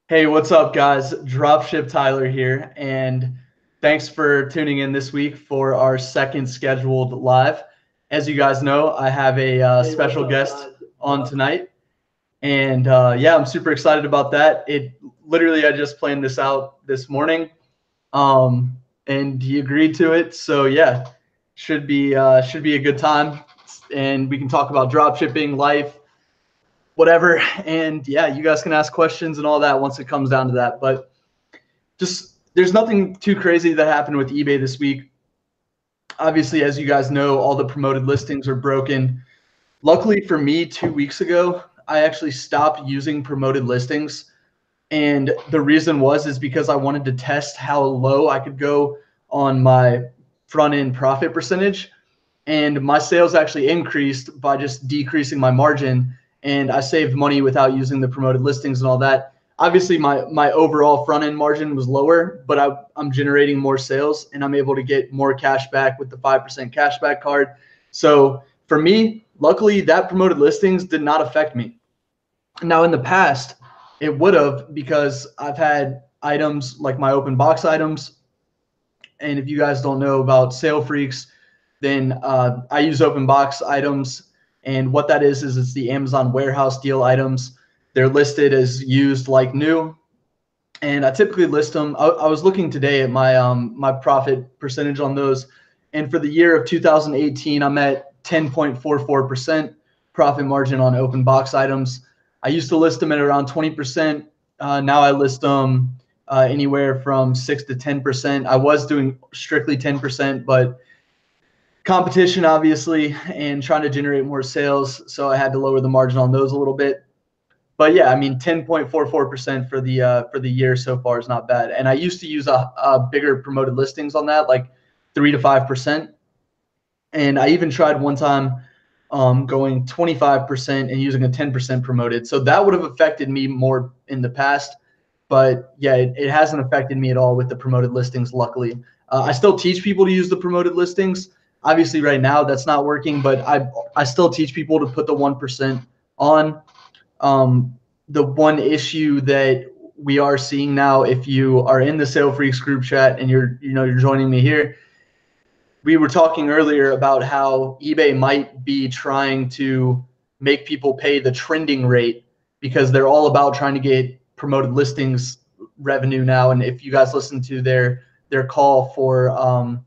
Hey, what's up, guys? Dropship Tyler here, and thanks for tuning in this week for our second scheduled live. As you guys know, I have a special guest on tonight, and yeah, I'm super excited about that. I just planned this out this morning, um, and he agreed to it. So yeah, should be a good time, and we can talk about dropshipping, life, whatever. And yeah, you guys can ask questions and all that once it comes down to that. But just there's nothing too crazy that happened with eBay this week. Obviously, as you guys know, all the promoted listings are broken. Luckily for me, 2 weeks ago, I actually stopped using promoted listings. And the reason is because I wanted to test how low I could go on my front end profit percentage. And my sales actually increased by just decreasing my margin. And I saved money without using the promoted listings and all that. Obviously, my overall front end margin was lower, but I'm generating more sales and I'm able to get more cash back with the 5% cashback card. So for me, luckily, that promoted listings did not affect me. Now, in the past, it would have, because I've had items like my open box items. And if you guys don't know about Sale Freaks, then I use open box items. And what that is it's the Amazon warehouse deal items. They're listed as used like new. And I typically list them. I was looking today at my profit percentage on those. And for the year of 2018, I'm at 10.44% profit margin on open box items. I used to list them at around 20%. Now I list them anywhere from 6 to 10%. I was doing strictly 10%, but competition obviously and trying to generate more sales, so I had to lower the margin on those a little bit. But yeah, I mean 10.44% for the year so far is not bad. And I used to use a bigger promoted listings on that, like 3 to 5%. And I even tried one time going 25% and using a 10% promoted. So that would have affected me more in the past. But yeah, it hasn't affected me at all with the promoted listings, luckily. I still teach people to use the promoted listings. Obviously, right now that's not working, but I still teach people to put the 1% on. The one issue that we are seeing now, if you are in the Sale Freaks group chat and you're joining me here, we were talking earlier about how eBay might be trying to make people pay the trending rate because they're all about trying to get promoted listings revenue now. And if you guys listen to their call for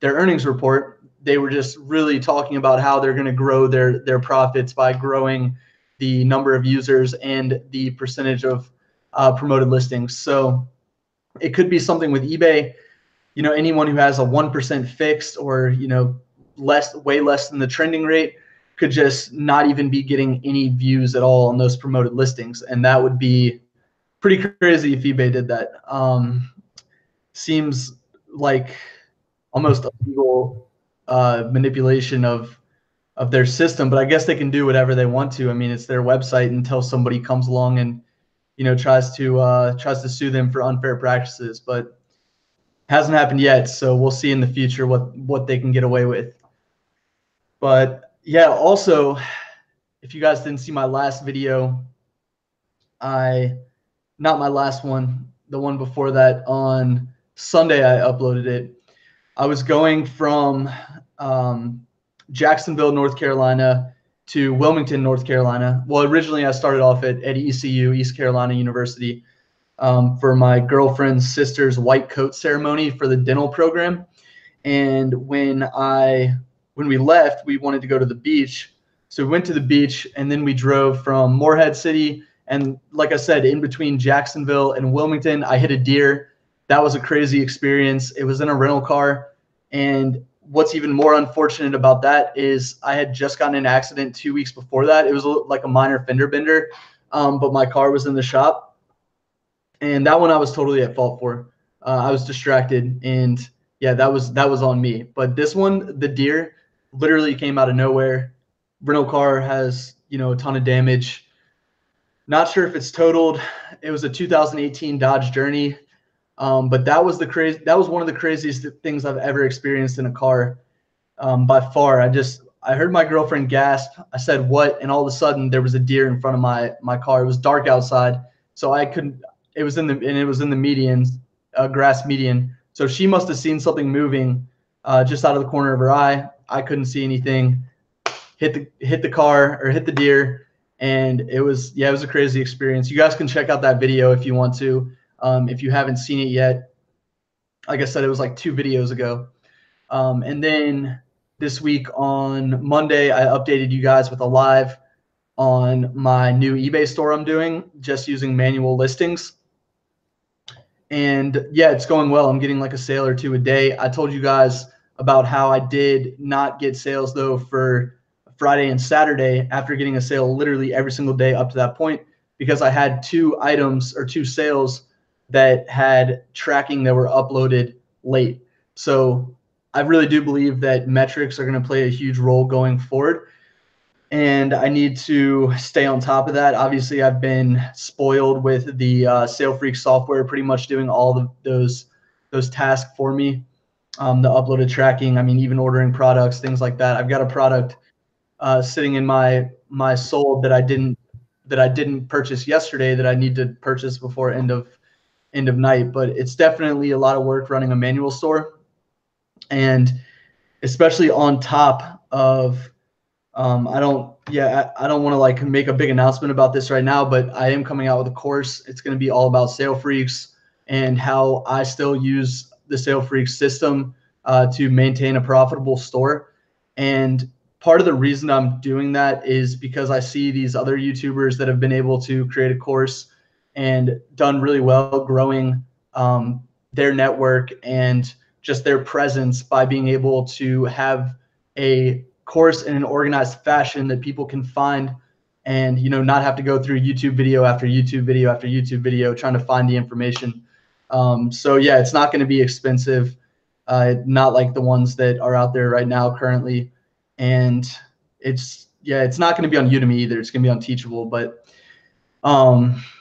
their earnings report, they were just really talking about how they're going to grow their profits by growing the number of users and the percentage of promoted listings. So it could be something with eBay. Anyone who has a 1% fixed or, way less than the trending rate could just not even be getting any views at all on those promoted listings. And that would be pretty crazy if eBay did that. Seems like almost illegal manipulation of their system, but I guess they can do whatever they want to. I mean, it's their website until somebody comes along and, tries to sue them for unfair practices. But hasn't happened yet, so we'll see in the future what they can get away with. But yeah, also, if you guys didn't see my last video, not my last one, the one before that, on Sunday I uploaded it. I was going from Jacksonville, North Carolina to Wilmington, North Carolina. Well, originally I started off at ECU, East Carolina University, for my girlfriend's sister's white coat ceremony for the dental program. And when we left, we wanted to go to the beach. So we went to the beach, and then we drove from Morehead City. And like I said, in between Jacksonville and Wilmington, I hit a deer. That was a crazy experience. It was in a rental car. And what's even more unfortunate about that is I had just gotten in an accident 2 weeks before that. It was like a minor fender bender, but my car was in the shop. And that one I was totally at fault for. I was distracted, and yeah, that was on me. But this one, the deer, literally came out of nowhere. Rental car has a ton of damage. Not sure if it's totaled. It was a 2018 Dodge Journey, but that was one of the craziest things I've ever experienced in a car, by far. I heard my girlfriend gasp. I said, "What?" And all of a sudden, there was a deer in front of my car. It was dark outside, so I couldn't. it was in the median, grass median. So she must have seen something moving just out of the corner of her eye. I couldn't see anything. Hit the deer, and it was a crazy experience. You guys can check out that video if you want to. If you haven't seen it yet, like I said, it was like 2 videos ago. And then this week on Monday, I updated you guys with a live on my new eBay store I'm doing, just using manual listings. And yeah, it's going well. I'm getting like a sale or 2 a day. I told you guys about how I did not get sales though for Friday and Saturday after getting a sale literally every single day up to that point, because I had 2 items or 2 sales that had tracking that were uploaded late. So I really do believe that metrics are going to play a huge role going forward, and I need to stay on top of that. Obviously, I've been spoiled with the SaleFreak software, pretty much doing all of those tasks for me. The uploaded tracking, I mean, even ordering products, things like that. I've got a product sitting in my sold that I didn't purchase yesterday that I need to purchase before end of night. But it's definitely a lot of work running a manual store, and especially on top of I don't want to like make a big announcement about this right now, but I am coming out with a course. It's going to be all about SaleFreaks and how I still use the SaleFreaks system to maintain a profitable store. And part of the reason I'm doing that is because I see these other YouTubers that have been able to create a course and done really well growing their network and just their presence by being able to have a course in an organized fashion that people can find, and not have to go through YouTube video after YouTube video after YouTube video trying to find the information. So yeah, it's not going to be expensive, not like the ones that are out there right now currently, and it's not going to be on Udemy either. It's going to be on Teachable. But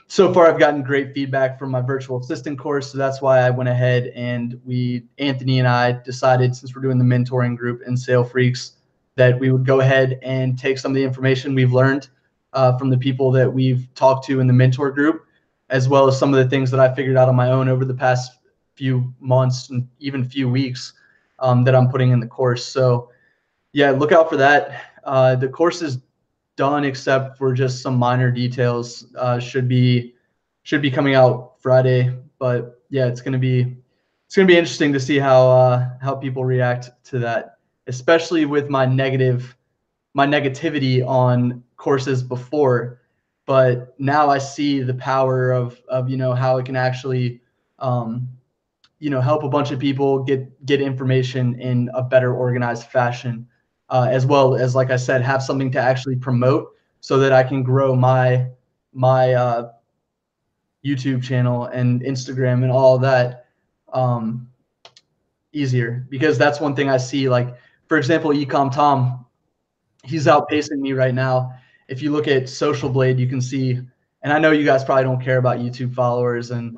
so far I've gotten great feedback from my virtual assistant course, so that's why I went ahead and Anthony and I decided, since we're doing the mentoring group in SaleFreaks, that we would go ahead and take some of the information we've learned from the people that we've talked to in the mentor group, as well as some of the things that I figured out on my own over the past few months and even few weeks that I'm putting in the course. So yeah, look out for that. The course is done except for just some minor details. Should be coming out Friday, but yeah, it's gonna be interesting to see how people react to that, especially with my negativity on courses before. But now I see the power of how it can actually help a bunch of people get information in a better organized fashion, as well as, like I said, have something to actually promote so that I can grow my YouTube channel and Instagram and all of that easier. Because that's one thing I see, like, for example, Ecom Tom, he's outpacing me right now. If you look at Social Blade, you can see, and I know you guys probably don't care about YouTube followers and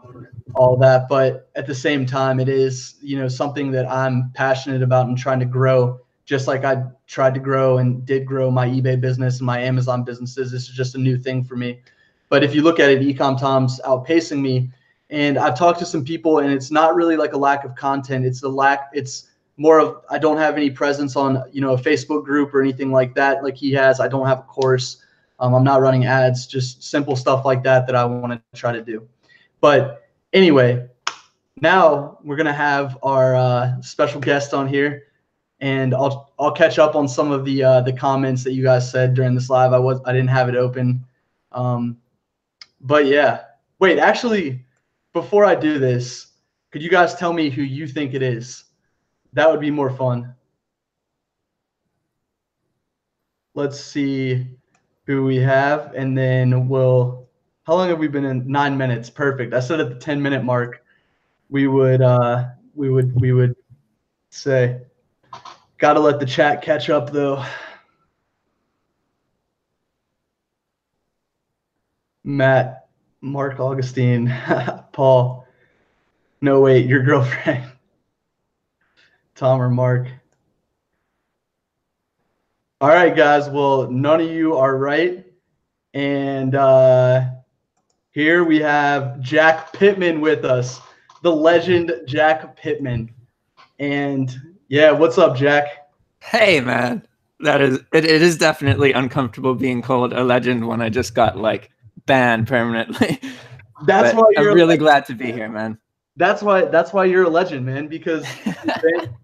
all that, but at the same time, it is, something that I'm passionate about and trying to grow, just like I tried to grow and did grow my eBay business and my Amazon businesses. This is just a new thing for me. But if you look at it, Ecom Tom's outpacing me, and I've talked to some people, and it's not really like a lack of content. It's more of, I don't have any presence on, a Facebook group or anything like that like he has. I don't have a course. I'm not running ads, just simple stuff like that I want to try to do. But anyway, now we're gonna have our special guest on here, and I'll catch up on some of the comments that you guys said during this live. I didn't have it open, but yeah. Wait, actually, before I do this, could you guys tell me who you think it is? That would be more fun. Let's see who we have, and then we'll. How long have we been in? 9 minutes. Perfect. I said at the 10-minute mark we would say. Gotta let the chat catch up though. Matt, Mark Augustine, Paul. No, wait, your girlfriend. Tom or Mark. All right, guys. Well, none of you are right. And Here we have Jack Pittman with us, the legend Jack Pittman. And yeah, what's up, Jack? Hey, man. It is definitely uncomfortable being called a legend when I just got like banned permanently. That's But why I'm you're really glad to be here, man. that's why you're a legend, man, because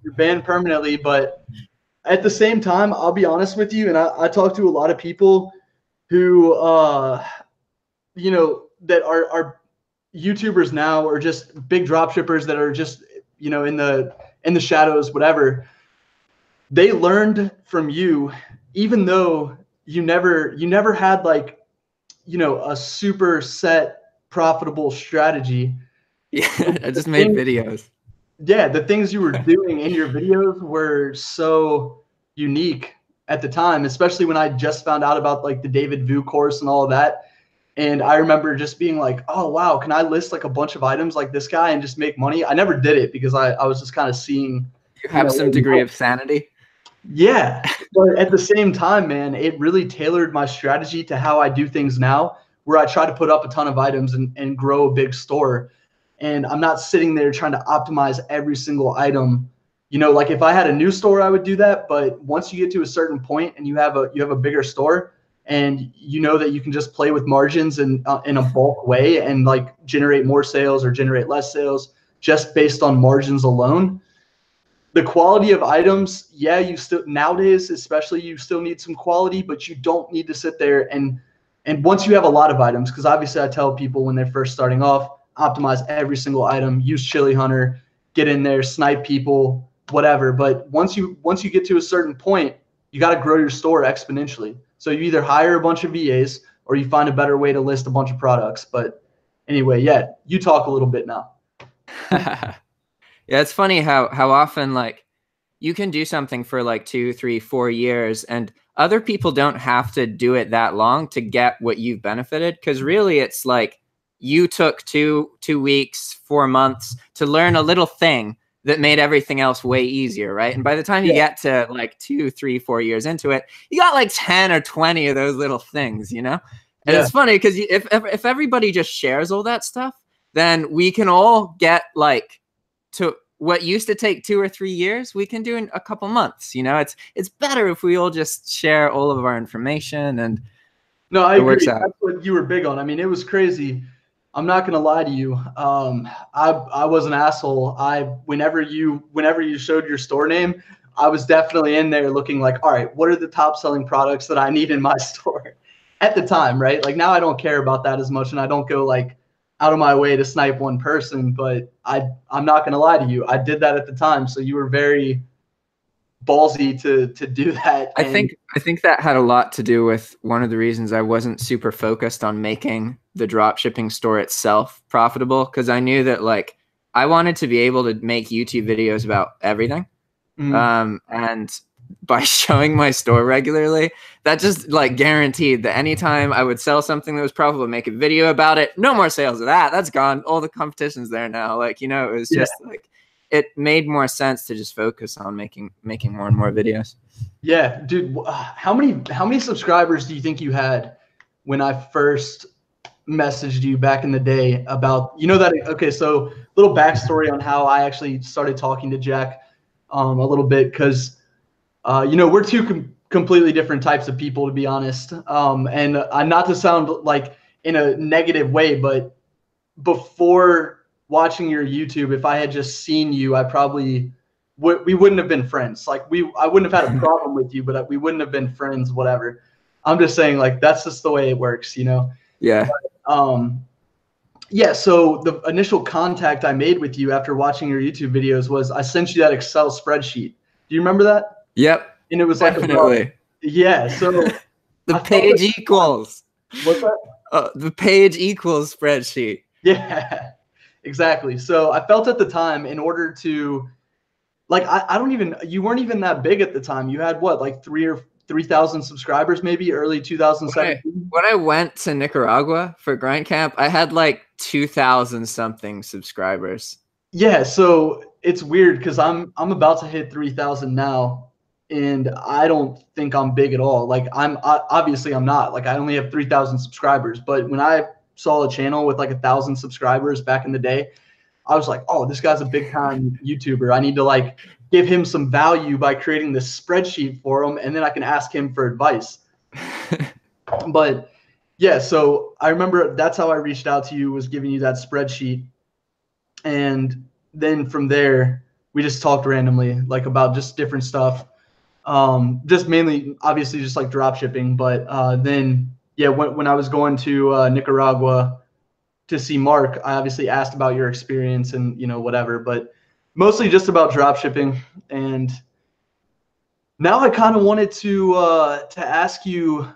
you're banned permanently. But at the same time, I'll be honest with you, and I talk to a lot of people who that are YouTubers now, or just big drop shippers that are just in the shadows, whatever. They learned from you, even though you never had like a super set profitable strategy. Yeah, I just made videos. Yeah, the things you were doing in your videos were so unique at the time, especially when I just found out about like the David Vu course and all of that. And I remember just being like, oh, wow, can I list like a bunch of items like this guy and just make money? I never did it because I was just kind of seeing, You have some degree of sanity. Yeah. But at the same time, man, it really tailored my strategy to how I do things now, where I try to put up a ton of items and grow a big store. And I'm not sitting there trying to optimize every single item. Like if I had a new store, I would do that. But once you get to a certain point and you have a bigger store, and you know that you can just play with margins in a bulk way and like generate more sales or generate less sales just based on margins alone. The quality of items, yeah, you still nowadays, especially, you still need some quality, but you don't need to sit there and once you have a lot of items, because obviously I tell people when they're first starting off, optimize every single item, use Chili Hunter, get in there, snipe people, whatever. But once you get to a certain point, you got to grow your store exponentially. So you either hire a bunch of VAs or you find a better way to list a bunch of products. But anyway, yeah, you talk a little bit now. Yeah, it's funny how often like you can do something for like 2, 3, 4 years and other people don't have to do it that long to get what you've benefited. Because really it's like you took two weeks, 4 months to learn a little thing that made everything else way easier, right? And by the time you get to like 2, 3, 4 years into it, you got like 10 or 20 of those little things, And it's funny because if everybody just shares all that stuff, then we can all get like to what used to take 2 or 3 years, we can do in a couple months. It's better if we all just share all of our information and no, I agree. That's what you were big on. I mean, it was crazy. I'm not gonna lie to you. I was an asshole. Whenever you showed your store name, I was definitely in there looking like, all right, what are the top selling products that I need in my store at the time, right? Like now I don't care about that as much, and I don't go like out of my way to snipe one person, but I'm not gonna lie to you. I did that at the time, so you were very ballsy to do that. I think that had a lot to do with one of the reasons I wasn't super focused on making the dropshipping store itself profitable, because I knew that like I wanted to be able to make YouTube videos about everything. And by showing my store regularly, that just like guaranteed that anytime I would sell something that was profitable, make a video about it. No more sales of that. That's gone. All the competition's there now. Like, it was just like, it made more sense to just focus on making more and more videos. Yeah, dude. How many subscribers do you think you had when I first messaged you back in the day about, that? Okay, so little backstory on how I actually started talking to Jack a little bit, because we're two completely different types of people, to be honest. And not to sound like in a negative way, but before watching your YouTube, if I had just seen you, I probably we wouldn't have been friends. Like I wouldn't have had a problem with you, but we wouldn't have been friends, whatever. I'm just saying, like, that's just the way it works, Yeah. But, yeah. So the initial contact I made with you after watching your YouTube videos was I sent you that Excel spreadsheet. Do you remember that? Yep. And it was definitely. So the page equals. What's that? The page equals spreadsheet. Yeah, exactly. So I felt at the time, in order to, like, you weren't even that big at the time. You had what, like 3,000 subscribers, maybe early 2017. When I went to Nicaragua for grind camp, I had like 2,000 something subscribers. Yeah, so it's weird because I'm about to hit 3,000 now, and I don't think I'm big at all. Like obviously I'm not. Like I only have 3,000 subscribers, but when I saw a channel with like 1,000 subscribers back in the day. I was like, oh, this guy's a big time YouTuber. I need to like give him some value by creating this spreadsheet for him, and then I can ask him for advice. But yeah, so I remember that's how I reached out to you, was giving you that spreadsheet. And then from there, we just talked randomly, like about just different stuff. Just mainly, obviously, just like drop shipping. But then, yeah, when I was going to Nicaragua to see Mark, I obviously asked about your experience and, you know, whatever, but mostly just about drop shipping. And now I kind of wanted to ask you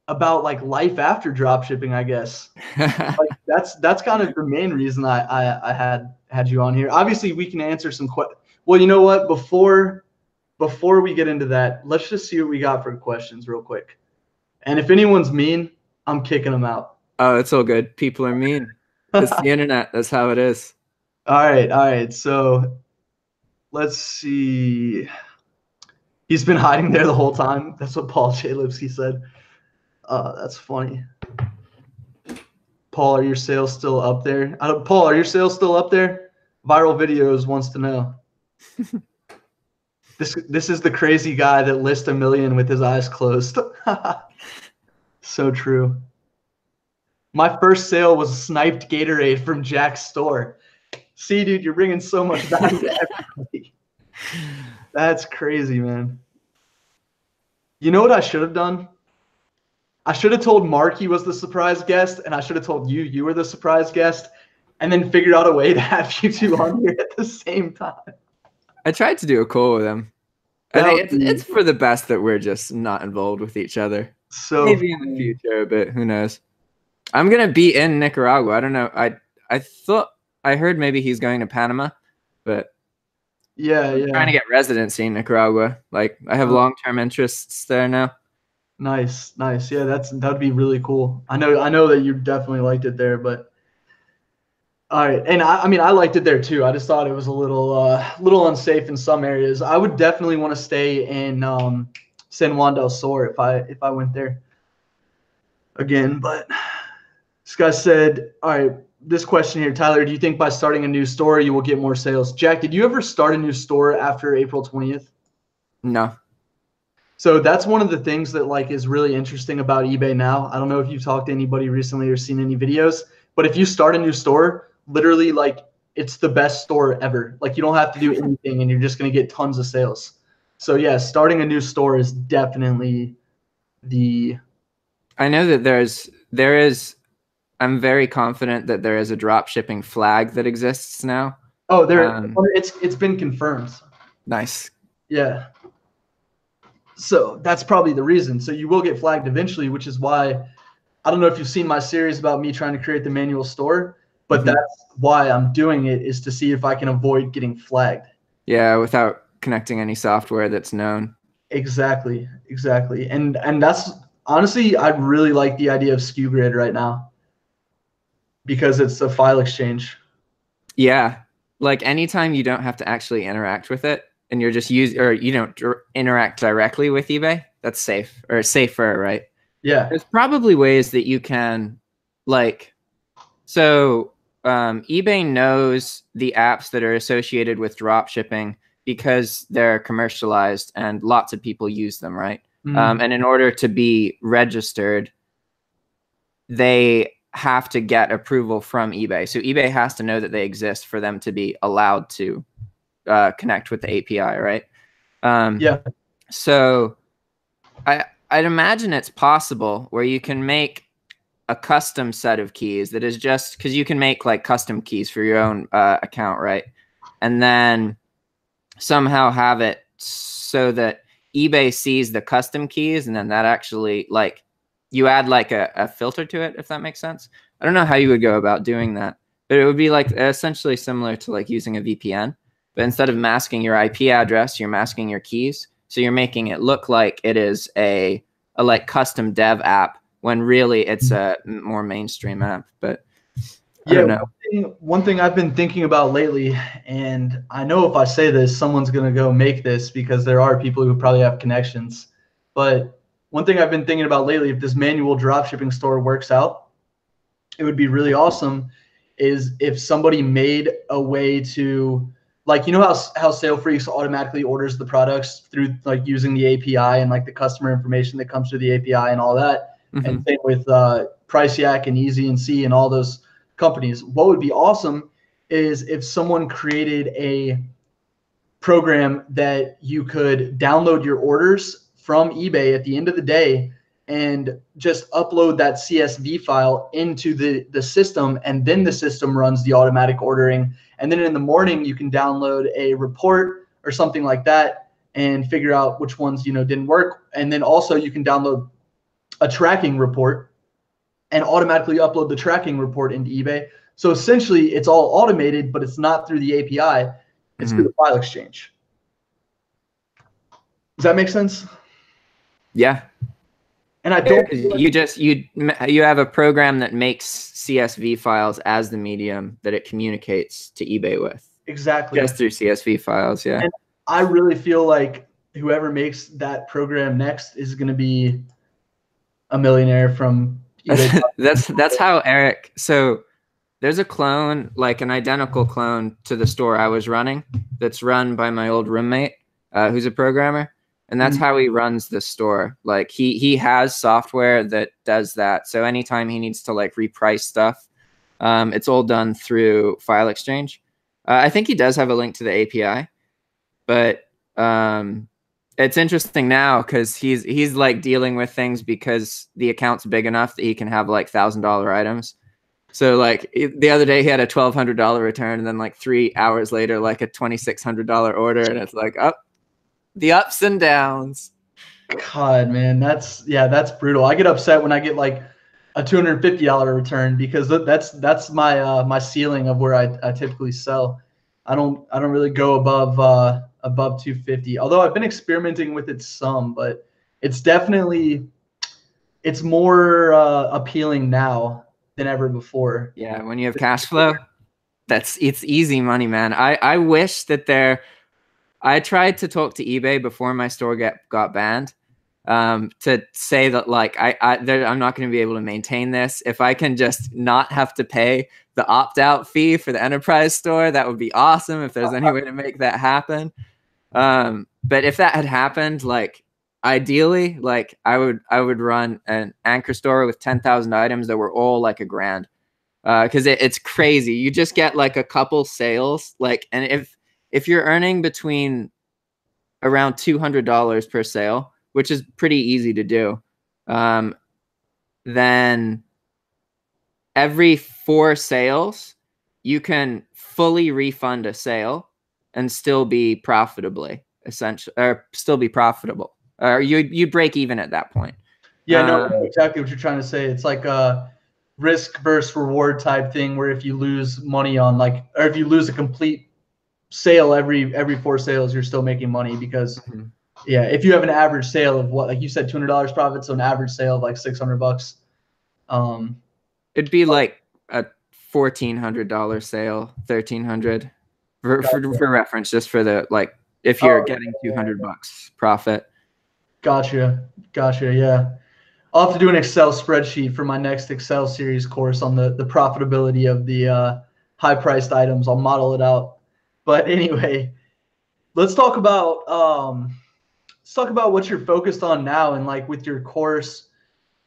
about like life after drop shipping, I guess. Like that's kind of the main reason I had you on here. Obviously, we can answer some questions. Well, you know what? Before we get into that, let's just see what we got for questions real quick. And if anyone's mean, I'm kicking them out. Oh, it's all good. People are mean. It's the internet. That's how it is. All right. So let's see. He's been hiding there the whole time. That's what Paul J. Lipsky said. That's funny. Paul, are your sales still up there? Paul, are your sales still up there? Viral Videos wants to know. This is the crazy guy that lists 1 million with his eyes closed. So true. My first sale was a sniped Gatorade from Jack's store. See, dude, you're bringing so much value to everybody. That's crazy, man. You know what I should have done? I should have told Mark he was the surprise guest, and I should have told you were the surprise guest, and then figured out a way to have you two on here at the same time. I tried to do a call with him. I think it's for the best that we're just not involved with each other. So maybe in the future, but who knows? I'm gonna be in Nicaragua. I don't know. I thought I heard maybe he's going to Panama, but yeah. I'm trying to get residency in Nicaragua. Like I have long-term interests there now. Nice. Yeah, that'd be really cool. I know that you definitely liked it there, but all right. And I mean, I liked it there too. I just thought it was a little unsafe in some areas. I would definitely want to stay in San Juan del Sur if I went there again. But this guy said, all right, this question here, Tyler, do you think by starting a new store you will get more sales? Jack, did you ever start a new store after April 20th? No. So that's one of the things that like is really interesting about eBay now. I don't know if you've talked to anybody recently or seen any videos, but if you start a new store, literally like it's the best store ever. Like you don't have to do anything and you're just going to get tons of sales. So yeah, starting a new store is definitely I know that there is I'm very confident that there is a drop shipping flag that exists now. Oh, it's been confirmed. Nice. Yeah. So that's probably the reason. So you will get flagged eventually, which is why I don't know if you've seen my series about me trying to create the manual store, but that's why I'm doing it, is to see if I can avoid getting flagged. Yeah, without connecting any software that's known. Exactly. And that's honestly, I really like the idea of SKU Grid right now because it's a file exchange. Yeah. Like anytime you don't have to actually interact with it and you're just you don't interact directly with eBay, that's safe or safer, right? Yeah. There's probably ways that you can eBay knows the apps that are associated with drop shipping because they're commercialized and lots of people use them, right? And in order to be registered, they have to get approval from eBay. So eBay has to know that they exist for them to be allowed to connect with the API, right? Yeah. So I'd imagine it's possible where you can make a custom set of keys that is just because you can make like custom keys for your own account, right? And then somehow have it so that eBay sees the custom keys, and then that actually like you add like a filter to it, if that makes sense. I don't know how you would go about doing that, but it would be like essentially similar to like using a VPN, but instead of masking your IP address, you're masking your keys. So you're making it look like it is a like custom dev app when really it's a more mainstream app. But I don't know. One thing I've been thinking about lately, and I know if I say this, someone's going to go make this because there are people who probably have connections. But one thing I've been thinking about lately, if this manual dropshipping store works out, it would be really awesome is if somebody made a way to, like, you know how Sale Freaks automatically orders the products through like using the API and like the customer information that comes through the API and all that. Mm-hmm. And same with Price Yak and Easy and C and all those companies. What would be awesome is if someone created a program that you could download your orders from eBay at the end of the day and just upload that CSV file into the system, and then the system runs the automatic ordering. And then in the morning, you can download a report or something like that and figure out which ones, didn't work. And then also you can download a tracking report and automatically upload the tracking report into eBay. So essentially it's all automated, but it's not through the API. It's through the file exchange. Does that make sense? Yeah. And I don't. You have a program that makes CSV files as the medium that it communicates to eBay with. Exactly. Just through CSV files, yeah. And I really feel like whoever makes that program next is going to be a millionaire from eBay. That's how Eric. So there's a clone, like an identical clone to the store I was running, that's run by my old roommate, who's a programmer. And that's how he runs the store. Like he has software that does that. So anytime he needs to like reprice stuff, it's all done through file exchange. I think he does have a link to the API, but it's interesting now because he's like dealing with things because the account's big enough that he can have like $1,000 items. So like the other day he had a $1,200 return, and then like 3 hours later, like a $2,600 order, and it's like, oh, the ups and downs. God, man, that's brutal. I get upset when I get like a $250 return because that's my my ceiling of where I typically sell. I don't really go above 250. Although I've been experimenting with it some, but it's more appealing now than ever before. Yeah, when you have cash flow, it's easy money, man. I wish that I tried to talk to eBay before my store got banned, to say that like I'm not going to be able to maintain this. If I can just not have to pay the opt-out fee for the enterprise store, that would be awesome. If there's any way to make that happen, but if that had happened, like ideally, like I would run an anchor store with 10,000 items that were all like $1,000, because it's crazy. You just get like a couple sales, like, and if you're earning between around $200 per sale, which is pretty easy to do, then every 4 sales, you can fully refund a sale and still be profitable, or you break even at that point. Yeah, no, I know exactly what you're trying to say. It's like a risk versus reward type thing, where if you lose money on or if you lose a complete sale every 4 sales, you're still making money because yeah, if you have an average sale of what, like you said, $200 profit, so an average sale of like $600, it'd be like a $1,400 sale, $1,300 for reference, just for the like if you're getting $200 profit. Gotcha. Yeah, I'll have to do an Excel spreadsheet for my next Excel series course on the profitability of the high priced items. I'll model it out. But anyway, let's talk about what you're focused on now, and like with your course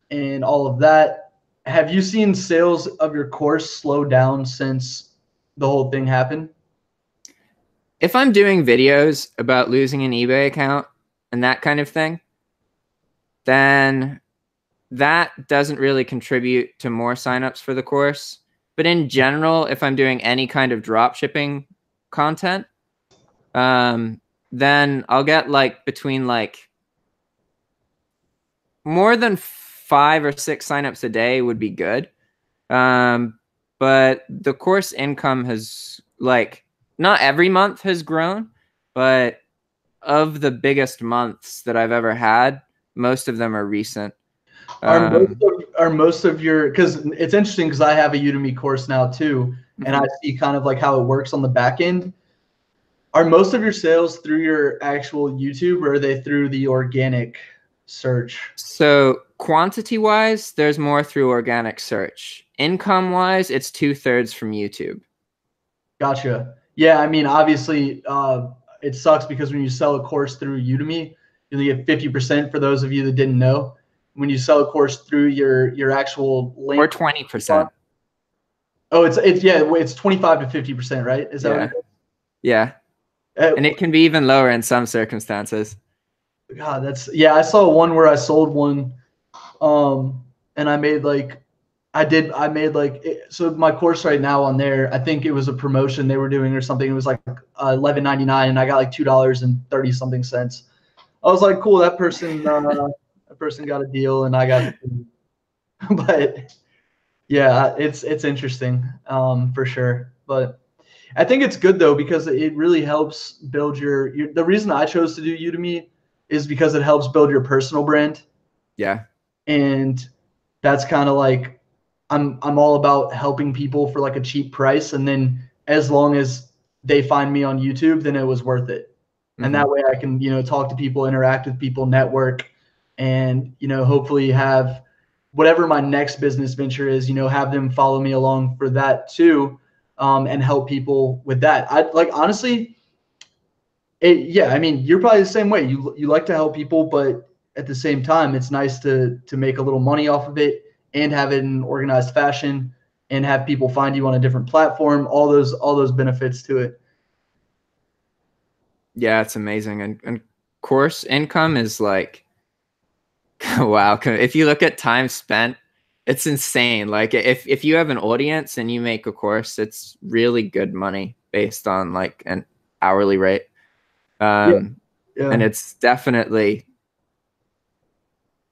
and all of that. Have you seen sales of your course slow down since the whole thing happened? If I'm doing videos about losing an eBay account and that kind of thing, then that doesn't really contribute to more signups for the course. But in general, if I'm doing any kind of drop shipping content, then I'll get like between like more than 5 or 6 signups a day would be good. But the course income has, like, not every month has grown, but of the biggest months that I've ever had, most of them are recent. Are most of your, because it's interesting because I have a Udemy course now too, and I see kind of like how it works on the back end. Are most of your sales through your actual YouTube, or are they through the organic search? So quantity wise, there's more through organic search. income wise, it's 2/3 from YouTube. Gotcha. Yeah, I mean, obviously, it sucks because when you sell a course through Udemy, you get 50% for those of you that didn't know. When you sell a course through your actual link, Or 20%. oh, it's 25 to 50%, right? Is that what it is? Yeah. And it can be even lower in some circumstances. God, I saw one where I sold one, and I made like, so my course right now on there, I think it was a promotion they were doing or something. It was like $11.99, and I got like $2.30 something cents. I was like, cool, that person got a deal, and I got, but yeah, it's interesting, for sure. But I think it's good though because it really helps build your. The reason I chose to do Udemy is because it helps build your personal brand. Yeah. And that's kind of like I'm all about helping people for like a cheap price, and then as long as they find me on YouTube, then it was worth it. And that way I can, talk to people, interact with people, network, and, hopefully have whatever my next business venture is, have them follow me along for that too, and help people with that. I like, honestly, yeah, I mean, you're probably the same way. You like to help people, but at the same time, it's nice to make a little money off of it and have it in organized fashion and have people find you on a different platform. All those benefits to it. Yeah, it's amazing. And course income is like, wow. If you look at time spent, it's insane. Like if you have an audience and you make a course, it's really good money based on like an hourly rate. Yeah. And it's definitely,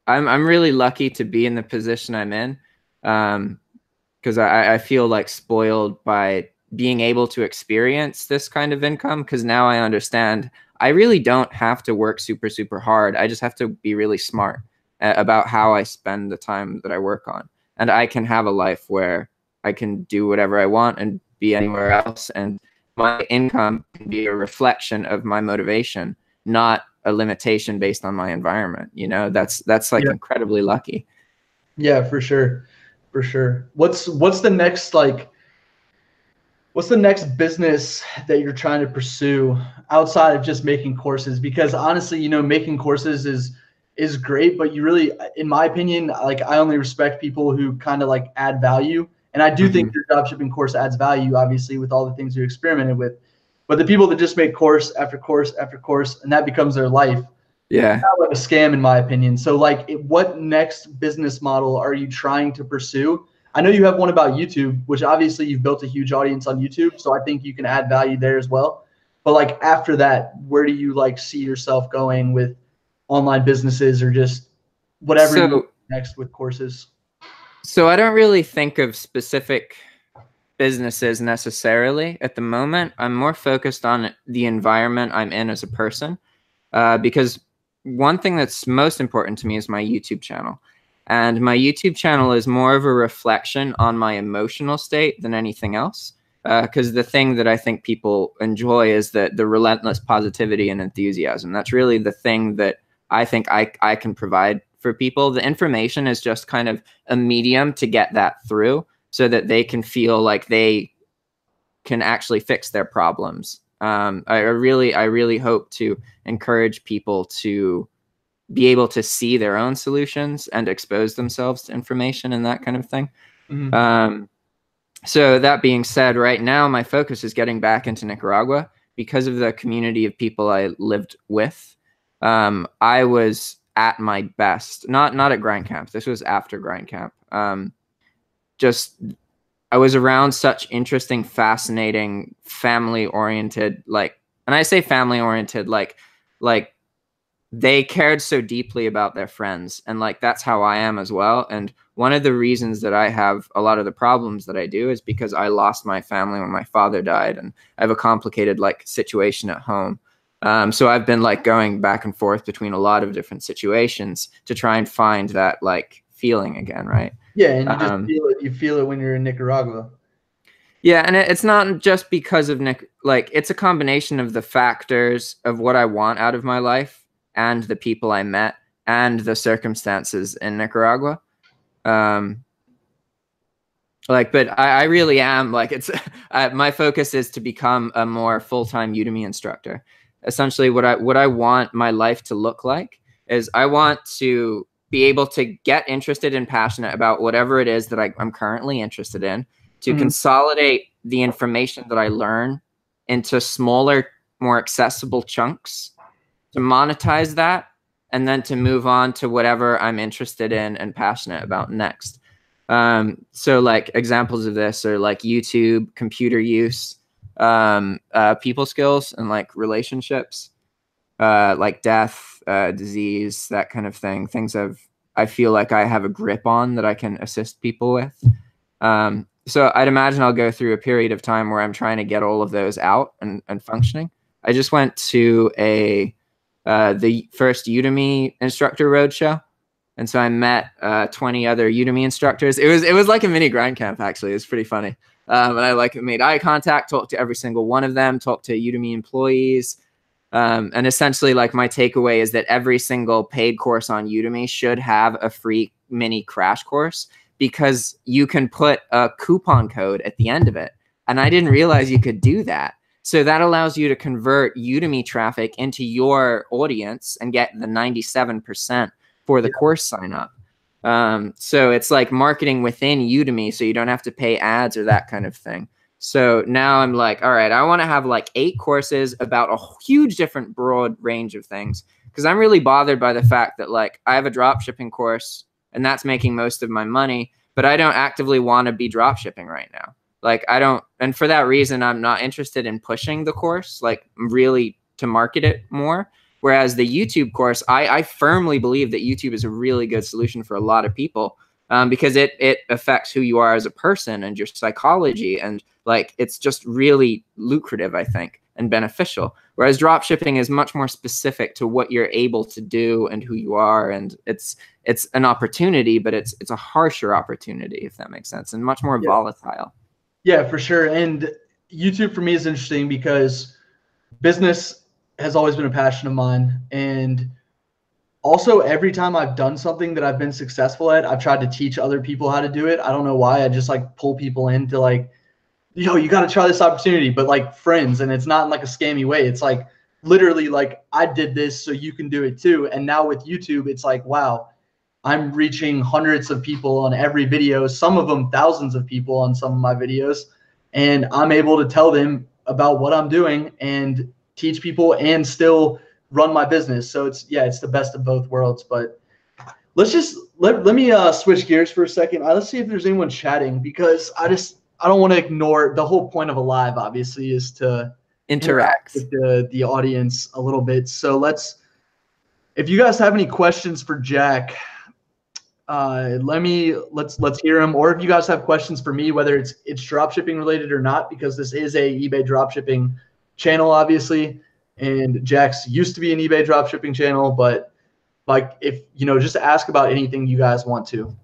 I'm really lucky to be in the position I'm in. Because I feel like spoiled by being able to experience this kind of income, because now I understand I really don't have to work super, super hard. I just have to be really smart about how I spend the time that I work on. And I can have a life where I can do whatever I want and be anywhere else. And my income can be a reflection of my motivation, not a limitation based on my environment. That's like incredibly lucky. Yeah, for sure. For sure. What's the next what's the next business that you're trying to pursue outside of just making courses? Because honestly, making courses is great, but you really, in my opinion, like I only respect people who kind of like add value. And I do think your dropshipping course adds value, obviously, with all the things you experimented with. But the people that just make course after course after course, and that becomes their life, Yeah. kind of like a scam, in my opinion. So, like, what next business model are you trying to pursue? I know you have one about YouTube, which obviously you've built a huge audience on YouTube, so I think you can add value there as well. But like after that, where do you like see yourself going with online businesses or just whatever you do next with courses? So I don't really think of specific businesses necessarily at the moment. I'm more focused on the environment I'm in as a person, because one thing that's most important to me is my YouTube channel. And my YouTube channel is more of a reflection on my emotional state than anything else. Because the thing that I think people enjoy is the relentless positivity and enthusiasm. That's really the thing that I think I can provide for people. The information is just kind of a medium to get that through so that they can feel like they can actually fix their problems. I really hope to encourage people to be able to see their own solutions and expose themselves to information and that kind of thing. So that being said, right now my focus is getting back into Nicaragua because of the community of people I lived with. I was at my best, not at grind camp. This was after grind camp. I was around such interesting, fascinating, family-oriented, and I say family-oriented, like they cared so deeply about their friends, and like that's how I am as well. And one of the reasons that I have a lot of the problems that I do is because I lost my family when my father died, and I have a complicated situation at home. So I've been going back and forth between a lot of different situations to try and find that feeling again, right? Yeah, and you just feel it. You feel it when you're in Nicaragua. Yeah, and it's not just because of it's a combination of the factors of what I want out of my life and the people I met and the circumstances in Nicaragua. Like, but I really am like, it's my focus is to become a more full-time Udemy instructor. Essentially, what I want my life to look like is I want to be able to get interested and passionate about whatever it is that I'm currently interested in, to consolidate the information that I learn into smaller, more accessible chunks, to monetize that, and then to move on to whatever I'm interested in and passionate about next. So like examples of this are like YouTube, computer use, people skills, and like relationships, like death, disease, that kind of thing. Things I feel like I have a grip on that I can assist people with. So I'd imagine I'll go through a period of time where I'm trying to get all of those out and functioning. I just went to the first Udemy instructor roadshow. And so I met 20 other Udemy instructors. It was like a mini grind camp, actually. It was pretty funny. And I like made eye contact, talked to every single one of them, talked to Udemy employees. And essentially, like, my takeaway is that every single paid course on Udemy should have a free mini crash course, because you can put a coupon code at the end of it. And I didn't realize you could do that. So that allows you to convert Udemy traffic into your audience and get the 97% for the course sign up. So it's like marketing within Udemy, so you don't have to pay ads or that kind of thing. So now I'm like, all right, I want to have like 8 courses about a huge different broad range of things, because I'm really bothered by the fact that, like, I have a dropshipping course and that's making most of my money, but I don't actively want to be dropshipping right now. Like, I don't, and for that reason, I'm not interested in pushing the course, like, really to market it more. Whereas the YouTube course, I firmly believe that YouTube is a really good solution for a lot of people, because it affects who you are as a person and your psychology. And like, it's just really lucrative, I think, and beneficial. Whereas dropshipping is much more specific to what you're able to do and who you are. And it's an opportunity, but it's a harsher opportunity, if that makes sense, and much more volatile. Yeah, for sure. And YouTube for me is interesting because business has always been a passion of mine. And also, every time I've done something that I've been successful at, I've tried to teach other people how to do it. I don't know why. I just like pull people into like, yo, you got to try this opportunity, but like friends. And it's not in like a scammy way. It's like literally like, I did this so you can do it too. And now with YouTube, it's like, wow, I'm reaching hundreds of people on every video, some of them thousands of people on some of my videos. And I'm able to tell them about what I'm doing and teach people and still run my business. So it's the best of both worlds. But let's just let me switch gears for a second. Let's see if there's anyone chatting, because I don't want to ignore the whole point of a live, obviously, is to interact with the audience a little bit. So if you guys have any questions for Jack, let's hear them. Or if you guys have questions for me, whether it's dropshipping related or not, because this is a eBay dropshipping channel, obviously, and Jack's used to be an eBay dropshipping channel, but like, if just ask about anything you guys want to.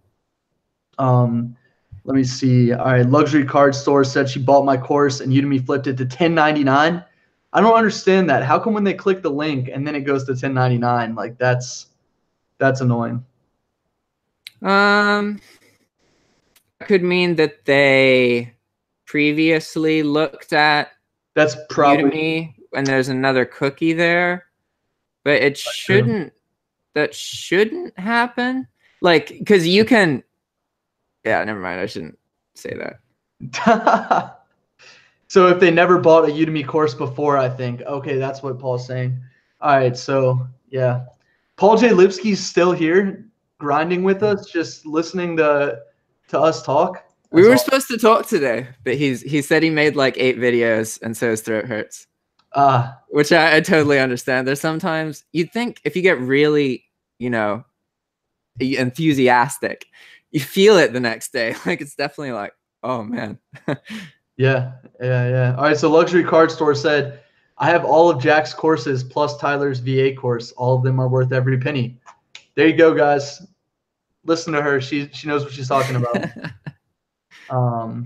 Let me see. All right, Luxury Card Store said she bought my course and Udemy flipped it to $10.99. I don't understand that. How come when they click the link and then it goes to $10.99? Like, that's annoying. Could mean that they previously looked at that's probably Udemy and there's another cookie there, but it shouldn't. That shouldn't happen. Like, because you can. Yeah, never mind. I shouldn't say that. So if they never bought a Udemy course before, I think. Okay, that's what Paul's saying. All right, so yeah, Paul J. Lipsky's still here, grinding with us, just listening to us talk. We were supposed to talk today, but he said he made like 8 videos, and so his throat hurts. Which I totally understand. There's sometimes you'd think if you get really, enthusiastic, you feel it the next day. Like, it's definitely like, oh man. Yeah. All right. So Luxury Card Store said, I have all of Jack's courses plus Tyler's VA course. All of them are worth every penny. There you go, guys. Listen to her. She knows what she's talking about. All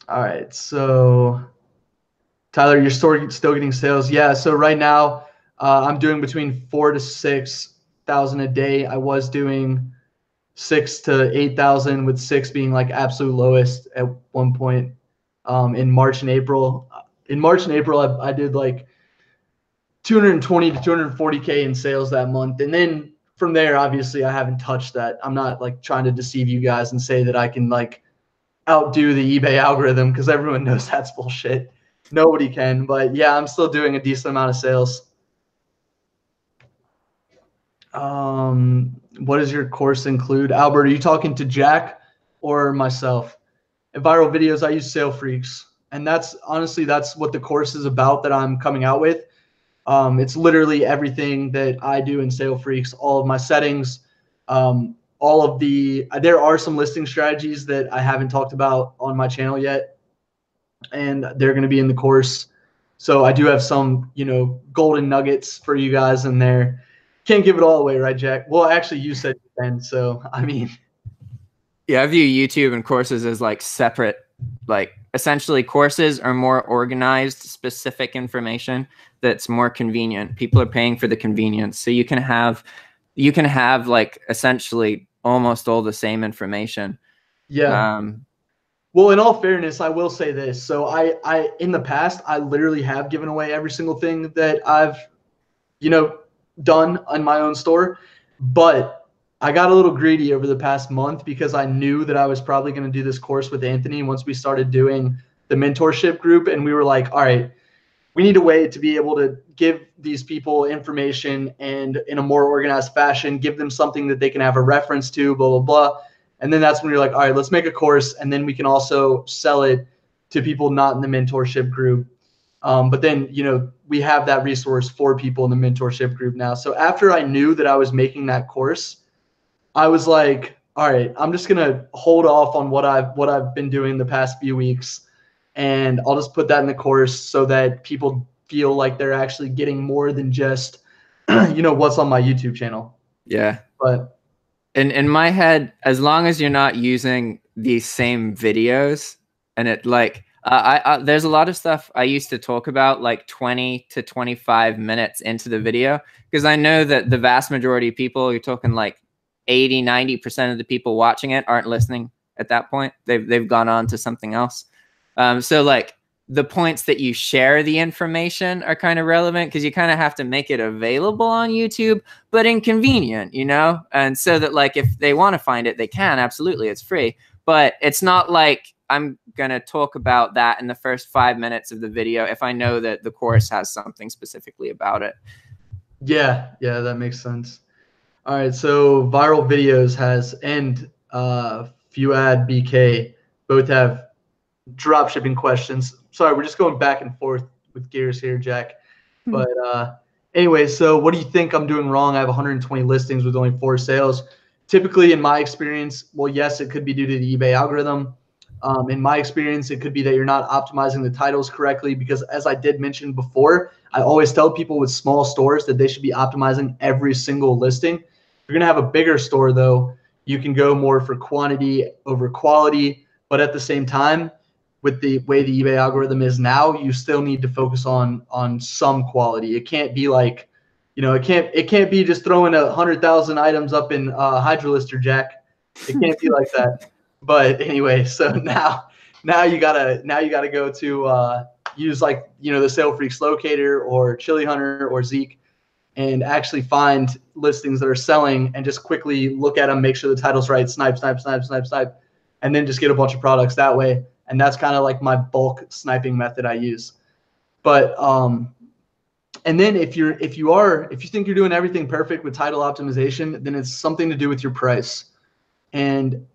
right. So Tyler, you're still getting sales. Yeah. So right now, I'm doing between 4,000 to 6,000 a day. I was doing 6 to 8,000, with 6 being like absolute lowest at one point. In March and April. In March and April, I did like 220 to 240K in sales that month. And then from there, obviously, I haven't touched that. I'm not like trying to deceive you guys and say that I can like outdo the eBay algorithm, because everyone knows that's bullshit. Nobody can. But yeah, I'm still doing a decent amount of sales. What does your course include? Albert, are you talking to Jack or myself? In viral videos, I use Sale Freaks. And that's honestly, that's what the course is about that I'm coming out with. It's literally everything that I do in Sale Freaks, all of my settings, there are some listing strategies that I haven't talked about on my channel yet, and they're going to be in the course. So I do have some, golden nuggets for you guys in there. Can't give it all away, right, Jack? Well, actually, you said you can, so I mean. Yeah, I view YouTube and courses as like separate. Like essentially, courses are more organized, specific information that's more convenient. People are paying for the convenience, so you can have like essentially almost all the same information. Yeah. Well, in all fairness, I will say this. So I in the past, I literally have given away every single thing that I've, done on my own store. But I got a little greedy over the past month, because I knew that I was probably going to do this course with Anthony once we started doing the mentorship group. And we were like, all right, we need a way to be able to give these people information and in a more organized fashion, give them something that they can have a reference to, blah, blah, blah. And then that's when you're like, all right, let's make a course. And then we can also sell it to people not in the mentorship group. But then, we have that resource for people in the mentorship group now. So after I knew that I was making that course, I was like, all right, I'm just going to hold off on what I've been doing the past few weeks. And I'll just put that in the course so that people feel like they're actually getting more than just, what's on my YouTube channel. Yeah. But in my head, as long as you're not using these same videos, and it like, there's a lot of stuff I used to talk about like 20 to 25 minutes into the video, because I know that the vast majority of people, you're talking like 80, 90% of the people watching it aren't listening at that point. They've gone on to something else. So like the points that you share the information are kind of relevant, because you kind of have to make it available on YouTube, but inconvenient, and so that like if they want to find it, they can. Absolutely, it's free. But it's not like I'm going to talk about that in the first 5 minutes of the video if I know that the course has something specifically about it. Yeah, that makes sense. All right, so Viral Videos and Fuad BK both have dropshipping questions. Sorry, we're just going back and forth with gears here, Jack. But anyway, so what do you think I'm doing wrong? I have 120 listings with only 4 sales. Typically, in my experience, well, yes, it could be due to the eBay algorithm. In my experience, it could be that you're not optimizing the titles correctly, because as I did mention before, I always tell people with small stores that they should be optimizing every single listing. If you're going to have a bigger store, though, you can go more for quantity over quality. But at the same time, with the way the eBay algorithm is now, you still need to focus on some quality. It can't be like, it can't be just throwing 100,000 items up in HydroLister, Jack. It can't be like that. But anyway, so now you gotta go to use like the Sale Freaks locator or Chili Hunter or Zeek, and actually find listings that are selling and just quickly look at them, make sure the title's right, snipe, and then just get a bunch of products that way. And that's kind of like my bulk sniping method I use. But and then if you think you're doing everything perfect with title optimization, then it's something to do with your price. And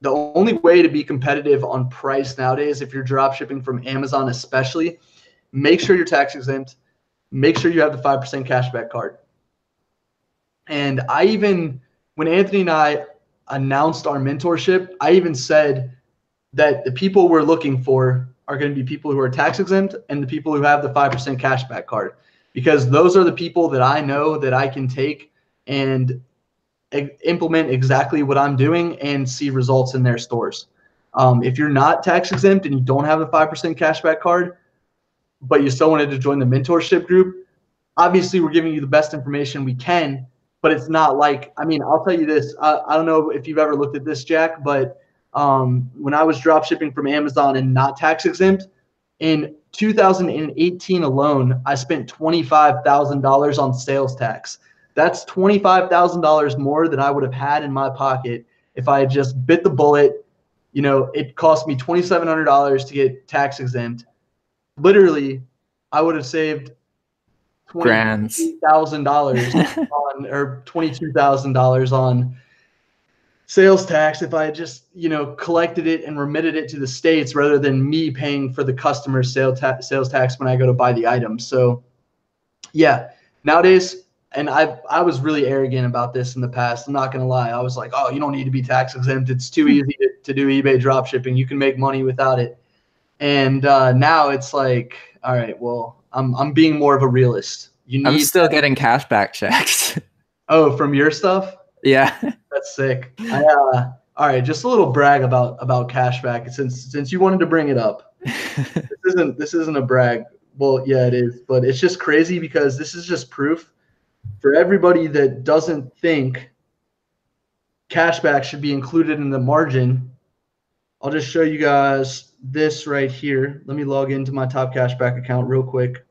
the only way to be competitive on price nowadays, if you're drop shipping from Amazon especially, make sure you're tax exempt, make sure you have the 5% cashback card. And when Anthony and I announced our mentorship, I even said that the people we're looking for are going to be people who are tax exempt and the people who have the 5% cashback card, because those are the people that I know that I can take and implement exactly what I'm doing and see results in their stores. If you're not tax exempt and you don't have the 5% cashback card, but you still wanted to join the mentorship group, obviously we're giving you the best information we can, but it's not like, I mean, I'll tell you this. I don't know if you've ever looked at this, Jack, but when I was drop shipping from Amazon and not tax exempt, in 2018 alone, I spent $25,000 on sales tax. That's $25,000 more than I would have had in my pocket if I had just bit the bullet. You know, it cost me $2,700 to get tax exempt. Literally, I would have saved $20,000 on, or $22,000 on sales tax if I had just, you know, collected it and remitted it to the states rather than me paying for the customer's sales tax when I go to buy the item. So yeah, nowadays, and I was really arrogant about this in the past. I'm not going to lie. I was like, oh, you don't need to be tax exempt. It's too easy to do eBay drop shipping. You can make money without it. And now it's like, all right, well, I'm being more of a realist. I'm still getting cashback checks. Oh, from your stuff? Yeah. That's sick. All right, just a little brag about cashback since you wanted to bring it up. This isn't a brag. Well, yeah, it is, but it's just crazy because this is just proof for everybody that doesn't think cashback should be included in the margin. I'll just show you guys this right here. Let me log into my Top Cashback account real quick.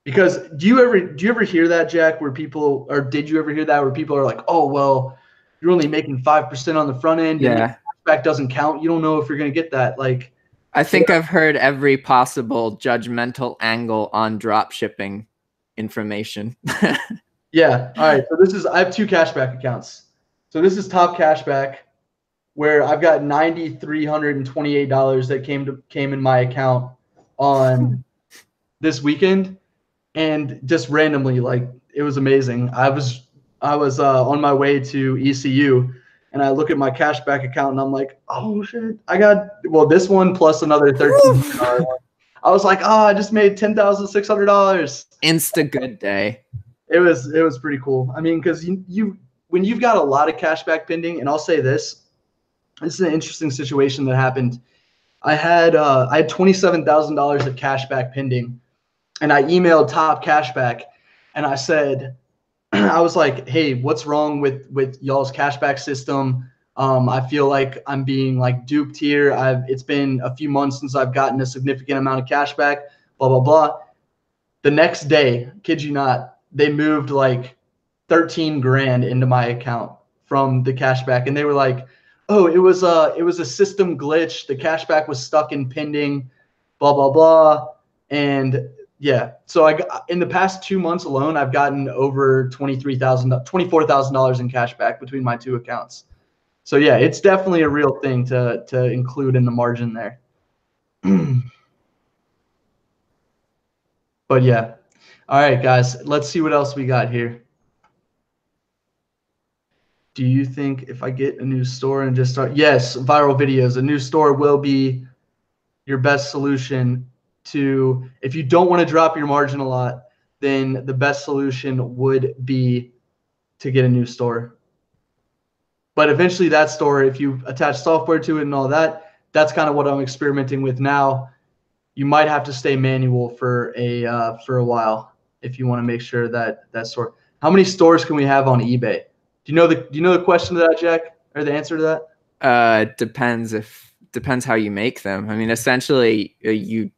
Because do you ever hear that, Jack, where people, or did you ever hear that where people are like, oh, well, you're only making 5% on the front end. Yeah. Cashback doesn't count. You don't know if you're going to get that. Like, I think I've heard every possible judgmental angle on drop shipping information. Yeah. All right. So I have two cashback accounts. So this is Top Cashback, where I've got $9,328 that came in my account on this weekend. And just randomly, like, it was amazing. I was on my way to ECU, and I look at my cashback account, and I'm like, oh shit, I got, well, this one plus another $13. I was like, oh, I just made $10,600. Insta good day. It was pretty cool. I mean, because you when you've got a lot of cashback pending, and I'll say this is an interesting situation that happened. I had $27,000 of cashback pending. And I emailed Top Cashback, and I said, I was like, hey, what's wrong with y'all's cashback system? I feel like I'm being like duped here. It's been a few months since I've gotten a significant amount of cashback, blah, blah, blah. The next day, kid you not, they moved like 13 grand into my account from the cashback. And they were like, oh, it was a system glitch. The cashback was stuck in pending, blah, blah, blah. And yeah, so in the past 2 months alone, I've gotten over $24,000 in cash back between my two accounts. So yeah, it's definitely a real thing to include in the margin there. But yeah, all right, guys, let's see what else we got here. Do you think if I get a new store and just start? Yes, viral videos. A new store will be your best solution to, if you don't want to drop your margin a lot, then the best solution would be to get a new store. But eventually that store, if you attach software to it and all that, that's kind of what I'm experimenting with now. You might have to stay manual for a while if you want to make sure that store. How many stores can we have on eBay? Do you know the question to that, Jack, or the answer to that? Depends how you make them. I mean, essentially, you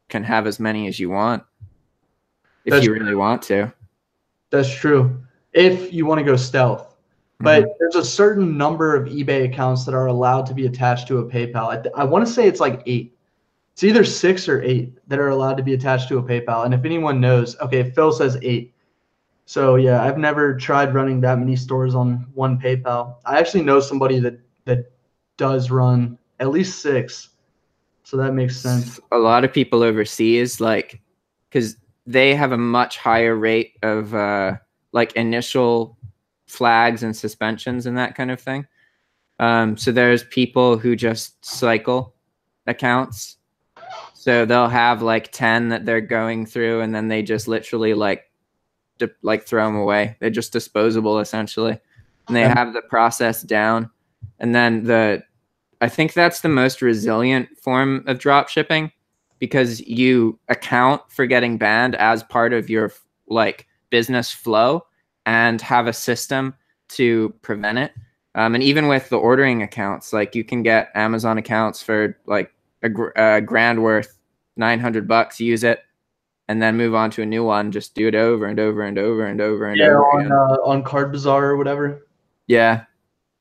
can have as many as you want if you really want to. That's true. If you want to go stealth. But there's a certain number of eBay accounts that are allowed to be attached to a PayPal. I want to say it's like 8. It's either 6 or 8 that are allowed to be attached to a PayPal. And if anyone knows, okay, Phil says 8. So yeah, I've never tried running that many stores on one PayPal. I actually know somebody that does run at least 6. So that makes sense. A lot of people overseas, like, because they have a much higher rate of like initial flags and suspensions and that kind of thing. So there's people who just cycle accounts. So they'll have like 10 that they're going through, and then they just literally like throw them away. They're just disposable essentially, and they have the process down. And then I think that's the most resilient form of drop shipping, because you account for getting banned as part of your like business flow. and have a system to prevent it. And even with the ordering accounts, like you can get Amazon accounts for like a grand worth, $900, use it, and then move on to a new one. Just do it over and over and over and over and over again. On Card Bazaar or whatever. Yeah.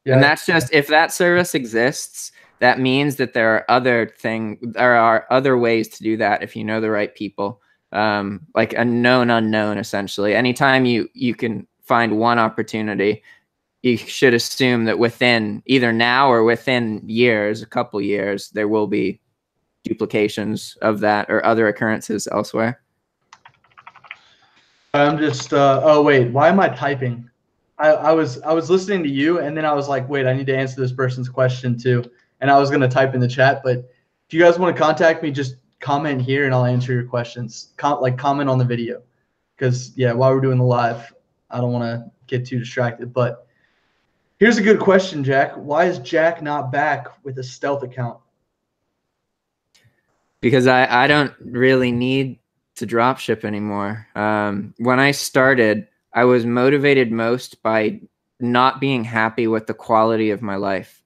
And that's just, if that service exists, that means that there are other ways to do that if you know the right people. Like a known unknown, essentially. Anytime you can find one opportunity, you should assume that within either now or within years, a couple years, there will be duplications of that or other occurrences elsewhere. I'm just oh wait, why am I typing? I was listening to you, and then I was like, wait, I need to answer this person's question too. And I was gonna type in the chat, but if you guys want to contact me, just comment here and I'll answer your questions. Comment on the video, because yeah, while we're doing the live, I don't want to get too distracted. But here's a good question, Jack. Why is Jack not back with a stealth account? Because I don't really need to drop ship anymore. When I started, I was motivated most by not being happy with the quality of my life.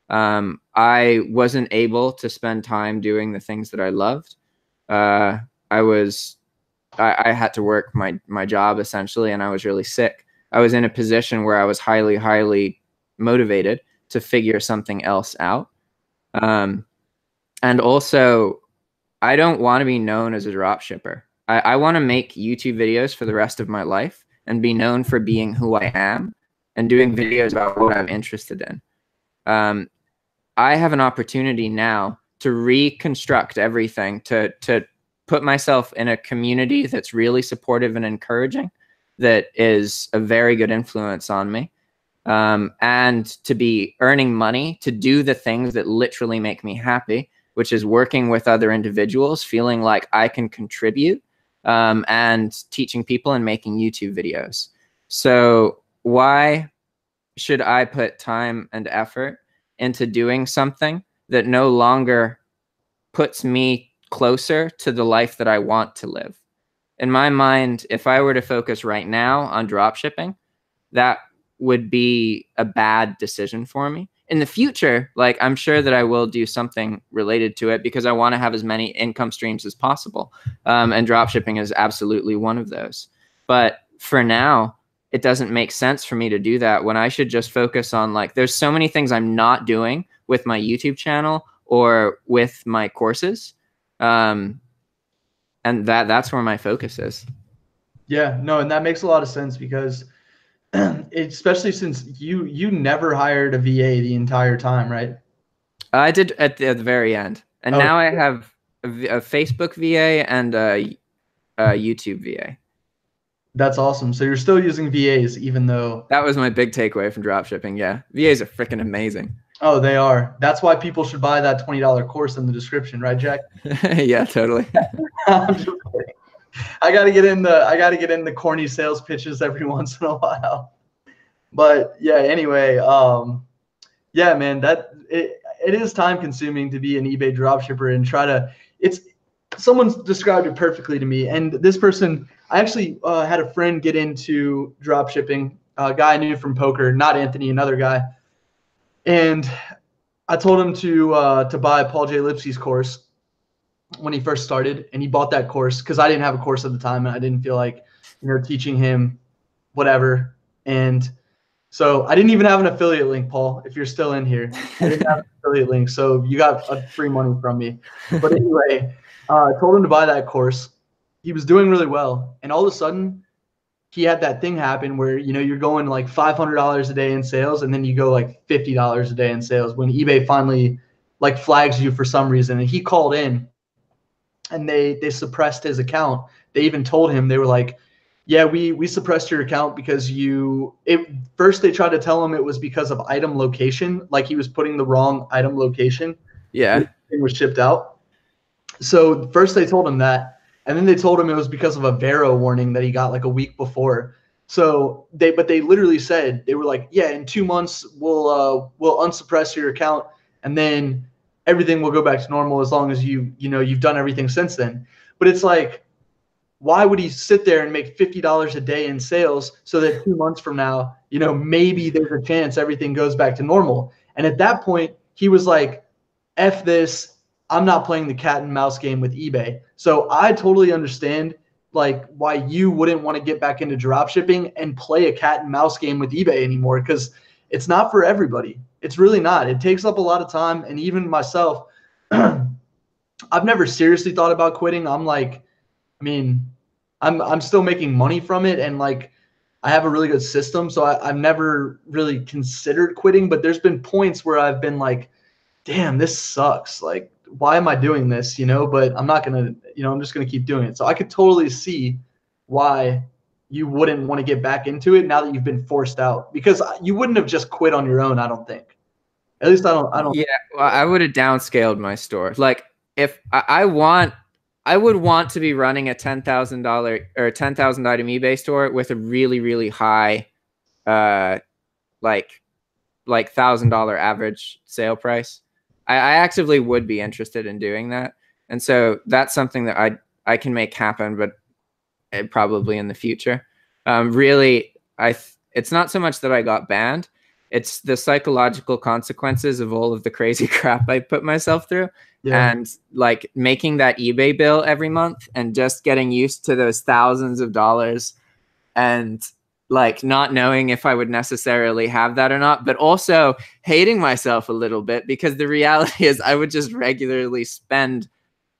I wasn't able to spend time doing the things that I loved. I had to work my job essentially, and I was really sick. I was in a position where I was highly, highly motivated to figure something else out. And also, I don't want to be known as a drop shipper. I want to make YouTube videos for the rest of my life and be known for being who I am and doing videos about what I'm interested in. I have an opportunity now to reconstruct everything, to put myself in a community that's really supportive and encouraging, that is a very good influence on me, and to be earning money to do the things that literally make me happy, which is working with other individuals, feeling like I can contribute, and teaching people and making YouTube videos. So why should I put time and effort into doing something that no longer puts me closer to the life that I want to live? In my mind, if I were to focus right now on dropshipping, that would be a bad decision for me. In the future, like, I'm sure that I will do something related to it because I want to have as many income streams as possible. And dropshipping is absolutely one of those. But for now, it doesn't make sense for me to do that when I should just focus on, like, there's so many things I'm not doing with my YouTube channel or with my courses. And that's where my focus is. Yeah, no, and that makes a lot of sense because especially since you never hired a VA the entire time, right? I did at the very end. And now I have a Facebook VA and a YouTube VA. That's awesome. So you're still using VAs even though... That was my big takeaway from dropshipping, yeah. VAs are freaking amazing. Oh, they are. That's why people should buy that $20 course in the description, right, Jack? Yeah, totally. I'm just kidding. I gotta get in the corny sales pitches every once in a while. But yeah, anyway, yeah, man, it is time consuming to be an eBay dropshipper and try to, someone's described it perfectly to me. And this person, I actually had a friend get into dropshipping, a guy I knew from poker, not Anthony, another guy. And I told him to buy Paul J. Lipsky's course when he first started, and he bought that course because I didn't have a course at the time and I didn't feel like, teaching him whatever. And so I didn't even have an affiliate link, Paul, if you're still in here. I didn't have an affiliate link, so you got free money from me. But anyway, I told him to buy that course. He was doing really well, and all of a sudden he had that thing happen where, you're going like $500 a day in sales, and then you go like $50 a day in sales when eBay finally like flags you for some reason. And he called in and they suppressed his account. They even told him, they were like, yeah, we suppressed your account because first they tried to tell him it was because of item location, like he was putting the wrong item location. Yeah. It was shipped out. So first they told him that, and then they told him it was because of a Vero warning that he got like a week before. So they literally said, they were like, yeah, in 2 months we'll unsuppress your account, and then everything will go back to normal as long as you've done everything since then. But it's like, why would he sit there and make $50 a day in sales so that 2 months from now, you know, maybe there's a chance everything goes back to normal? And at that point, he was like, F this, I'm not playing the cat and mouse game with eBay. So I totally understand like why you wouldn't want to get back into drop shipping and play a cat and mouse game with eBay anymore, because it's not for everybody. It's really not. It takes up a lot of time. And even myself, I've never seriously thought about quitting. I'm like, I mean, I'm still making money from it, and like I have a really good system. So I've never really considered quitting, but there's been points where I've been like, damn, this sucks. Like, why am I doing this? You know, but I'm not gonna, you know, I'm just gonna keep doing it. So I could totally see why you wouldn't want to get back into it now that you've been forced out, because you wouldn't have just quit on your own, I don't think. At least I don't. Yeah, well, I would have downscaled my store. Like if I would want to be running a $10,000 or $10,000 item eBay store with a really, really high, like $1,000 average sale price. I actively would be interested in doing that. And so that's something that I can make happen, but probably in the future. Really, it's not so much that I got banned. It's the psychological consequences of all of the crazy crap I put myself through. Yeah. And like making that eBay bill every month and just getting used to those thousands of dollars and like not knowing if I would necessarily have that or not, but also hating myself a little bit, because the reality is I would just regularly spend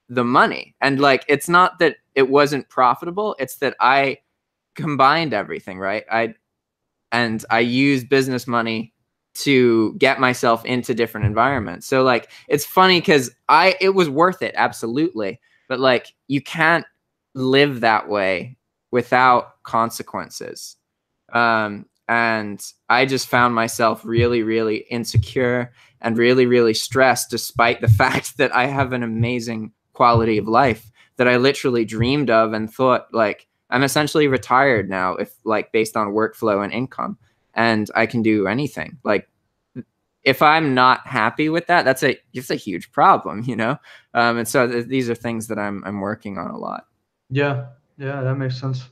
the money. And like, it's not that it wasn't profitable. It's that I combined everything, right? I use business money to get myself into different environments. So like, it's funny because it was worth it. Absolutely. But like, you can't live that way without consequences. And I just found myself really, really insecure and really, really stressed, despite the fact that I have an amazing quality of life that I literally dreamed of and thought like, I'm essentially retired now, if like based on workflow and income, and I can do anything. Like if I'm not happy with that, it's a huge problem, you know? And so these are things that I'm working on a lot. Yeah. Yeah, that makes sense.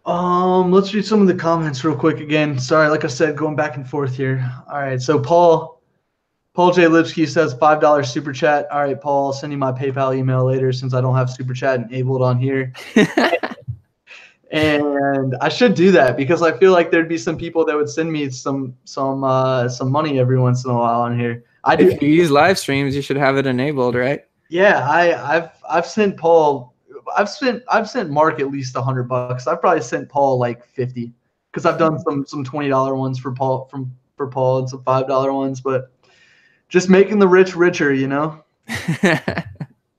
Let's read some of the comments real quick again. Sorry, like I said, going back and forth here. All right, so Paul J. Lipsky says $5 super chat. All right, Paul, I'll send you my PayPal email later since I don't have super chat enabled on here. And I should do that because I feel like there'd be some people that would send me some money every once in a while on here. If you use live streams, you should have it enabled, right? Yeah, I've sent Paul. I've sent Mark at least $100. I've probably sent Paul like 50 because I've done some $20 ones for Paul and some $5 ones, but just making the rich richer, you know.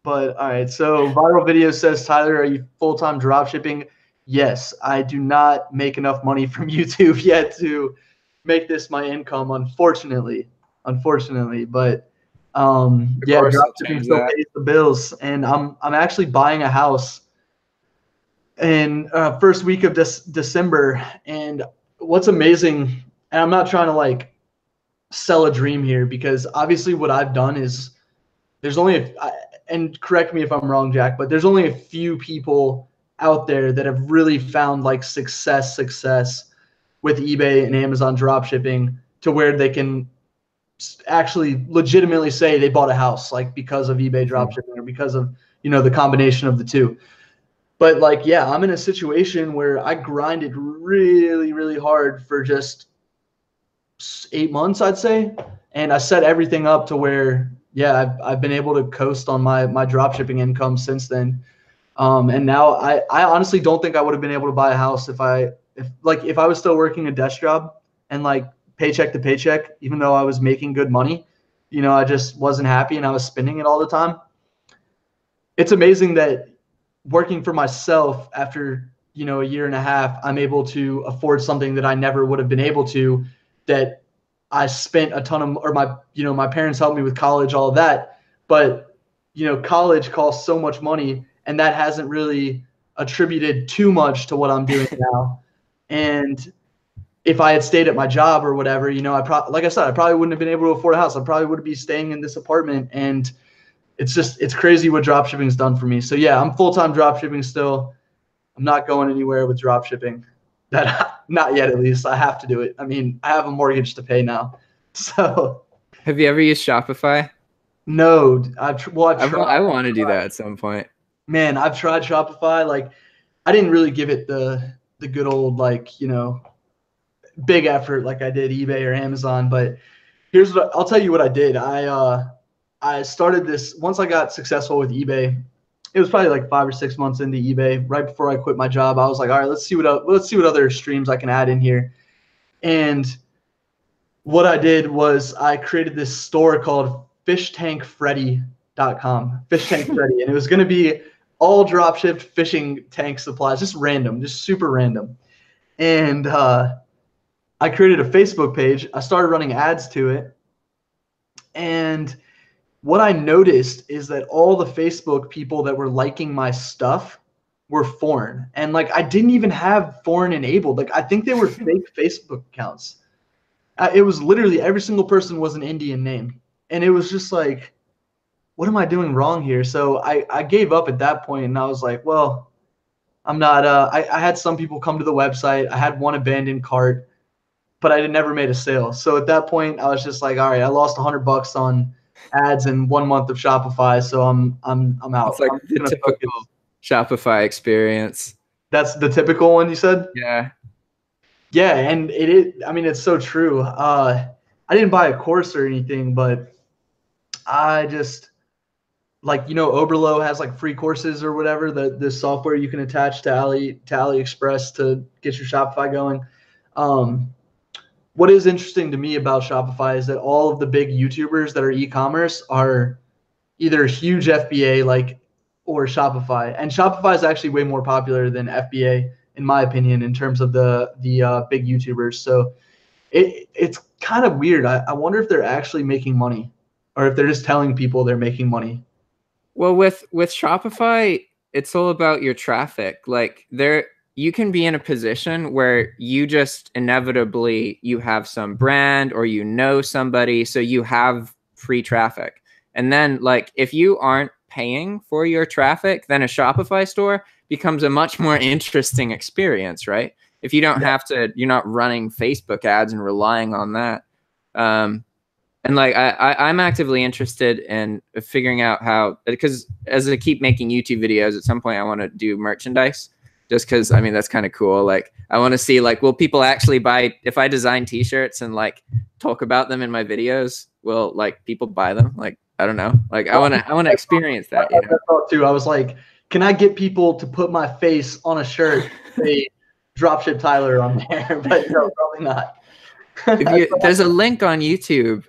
But all right, so Viral Video says, Tyler, are you full-time drop shipping? Yes, I do not make enough money from YouTube yet to make this my income, unfortunately. But yeah, dropshipping still pays the bills, and I'm actually buying a house in first week of December. And what's amazing, and I'm not trying to like sell a dream here, because obviously what I've done is there's only and correct me if I'm wrong, Jack, but there's only a few people out there that have really found like success with eBay and Amazon dropshipping to where they can actually legitimately say they bought a house like because of eBay dropshipping or because of, you know, the combination of the two. But like, yeah, I'm in a situation where I grinded really, really hard for just 8 months, I'd say. And I set everything up to where, yeah, I've been able to coast on my dropshipping income since then. And now I honestly don't think I would have been able to buy a house if I was still working a desk job and like paycheck to paycheck, even though I was making good money, you know, I just wasn't happy and I was spending it all the time. It's amazing that working for myself after, you know, a year and a half, I'm able to afford something that I never would have been able to, that I spent a ton of, or my parents helped me with college, all of that. But, you know, college costs so much money, and that hasn't really attributed too much to what I'm doing now. And if I had stayed at my job or whatever, you know, like I said, I probably wouldn't have been able to afford a house. I probably would be staying in this apartment. And it's crazy what dropshipping's done for me. So yeah, I'm full-time dropshipping still. I'm not going anywhere with dropshipping. That not yet, at least. I have to do it. I mean, I have a mortgage to pay now. So Have you ever used Shopify? no, I've tried. I want to do that at some point. Man, I've tried Shopify. Like, I didn't really give it the good old, like, you know, big effort like I did eBay or Amazon. But here's what I'll tell you what I did. I started this once I got successful with eBay. It was probably like 5 or 6 months into eBay. Right before I quit my job, I was like, all right, let's see what other streams I can add in here. And what I did was I created this store called fishtankfreddy.com, Fish Tank Freddy, and it was going to be all drop shipped fishing tank supplies, just random, just super random. And I created a Facebook page. I started running ads to it. And what I noticed is that all the Facebook people that were liking my stuff were foreign. And like, I didn't even have foreign enabled. Like, I think they were fake Facebook accounts. It was literally every single person was an Indian name. And it was just like, what am I doing wrong here? So I gave up at that point, and I was like, well, I'm not, I had some people come to the website. I had one abandoned cart, but I never made a sale. So at that point, I was just like, all right, I lost $100 on ads in 1 month of Shopify. So I'm out. It's like the typical Shopify experience. That's the typical one you said? Yeah. Yeah. And I mean, it's so true. I didn't buy a course or anything, but I just, like, you know, Oberlo has like free courses or whatever, the software you can attach to AliExpress to get your Shopify going. What is interesting to me about Shopify is that all of the big YouTubers that are e-commerce are either huge FBA or Shopify. And Shopify is actually way more popular than FBA, in my opinion, in terms of the big YouTubers. So it's kind of weird. I wonder if they're actually making money, or if they're just telling people they're making money. Well, with Shopify, it's all about your traffic. Like, you can be in a position where you just inevitably, you have some brand or you know somebody, so you have free traffic. And then, like, if you aren't paying for your traffic, then a Shopify store becomes a much more interesting experience, right? If you don't have to, you're not running Facebook ads and relying on that. And like, I'm actively interested in figuring out how, because as I keep making YouTube videos, at some point I want to do merchandise, just because, I mean, that's kind of cool. Like, I want to see, like, will people actually buy, if I design t-shirts and like talk about them in my videos, will like people buy them? Like, I don't know. Like, I want to experience that. You know? I thought too. I was like, can I get people to put my face on a shirt, say Dropship Tyler on there? But no, probably not. There's a link on YouTube.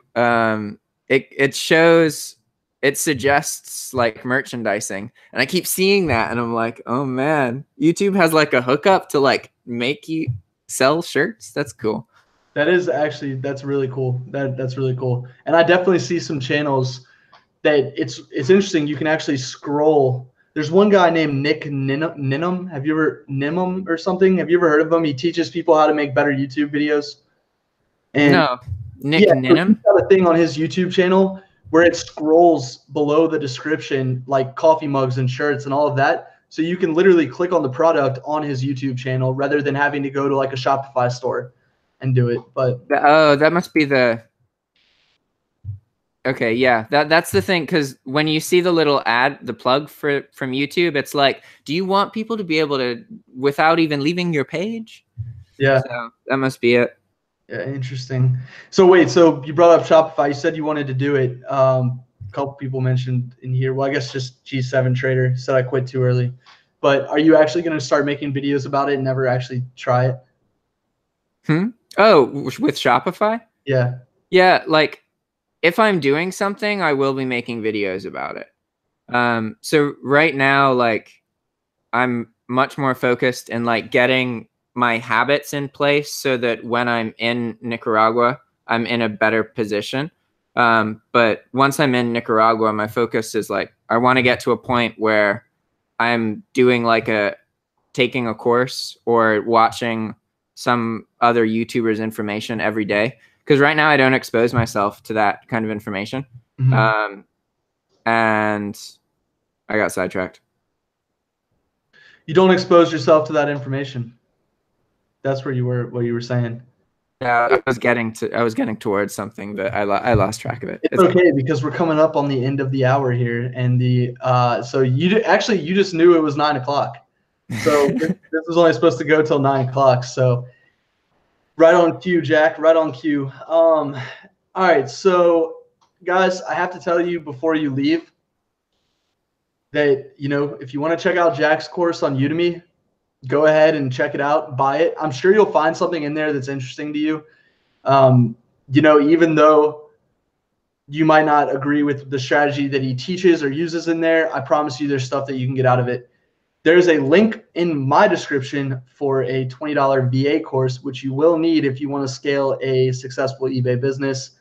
It suggests like merchandising, and I keep seeing that, and I'm like, oh man, YouTube has like a hookup to like make you sell shirts. That's cool. That's really cool. That's really cool. And I definitely see some channels that it's interesting. You can actually scroll. There's one guy named Nick Ninum. Have you ever Nimum or something? Have you ever heard of him? He teaches people how to make better YouTube videos. And no, Nick Ninum. He's got a thing on his YouTube channel where it scrolls below the description, like coffee mugs and shirts and all of that. So you can literally click on the product on his YouTube channel rather than having to go to like a Shopify store and do it. But oh, that must be the. Okay, yeah, that's the thing, because when you see the little ad, the plug from YouTube, it's like, do you want people to be able to, without even leaving your page? Yeah, so that must be it. Yeah, interesting. So wait, so you brought up Shopify. You said you wanted to do it. A couple people mentioned in here. Well, I guess just G7 Trader said I quit too early. But are you actually going to start making videos about it and never actually try it? Oh, with Shopify? Yeah. Yeah, like, if I'm doing something, I will be making videos about it. So right now, like, I'm much more focused in like getting my habits in place so that when I'm in Nicaragua, I'm in a better position. But once I'm in Nicaragua, my focus is like, I want to get to a point where I'm doing like taking a course or watching some other YouTuber's information every day. Because right now I don't expose myself to that kind of information. Mm-hmm. and I got sidetracked. You don't expose yourself to that information. That's where you were, what you were saying. Yeah, I was getting towards something, but I lost track of it. It's okay because we're coming up on the end of the hour here, and so you just knew it was 9 o'clock. So this was only supposed to go till 9 o'clock. So right on cue, Jack. Right on cue. All right, so guys, I have to tell you before you leave that if you want to check out Jack's course on Udemy, go ahead and check it out. Buy it. I'm sure you'll find something in there that's interesting to you. Even though you might not agree with the strategy that he teaches or uses in there, I promise you there's stuff that you can get out of it. There's a link in my description for a $20 VA course, which you will need if you want to scale a successful eBay business.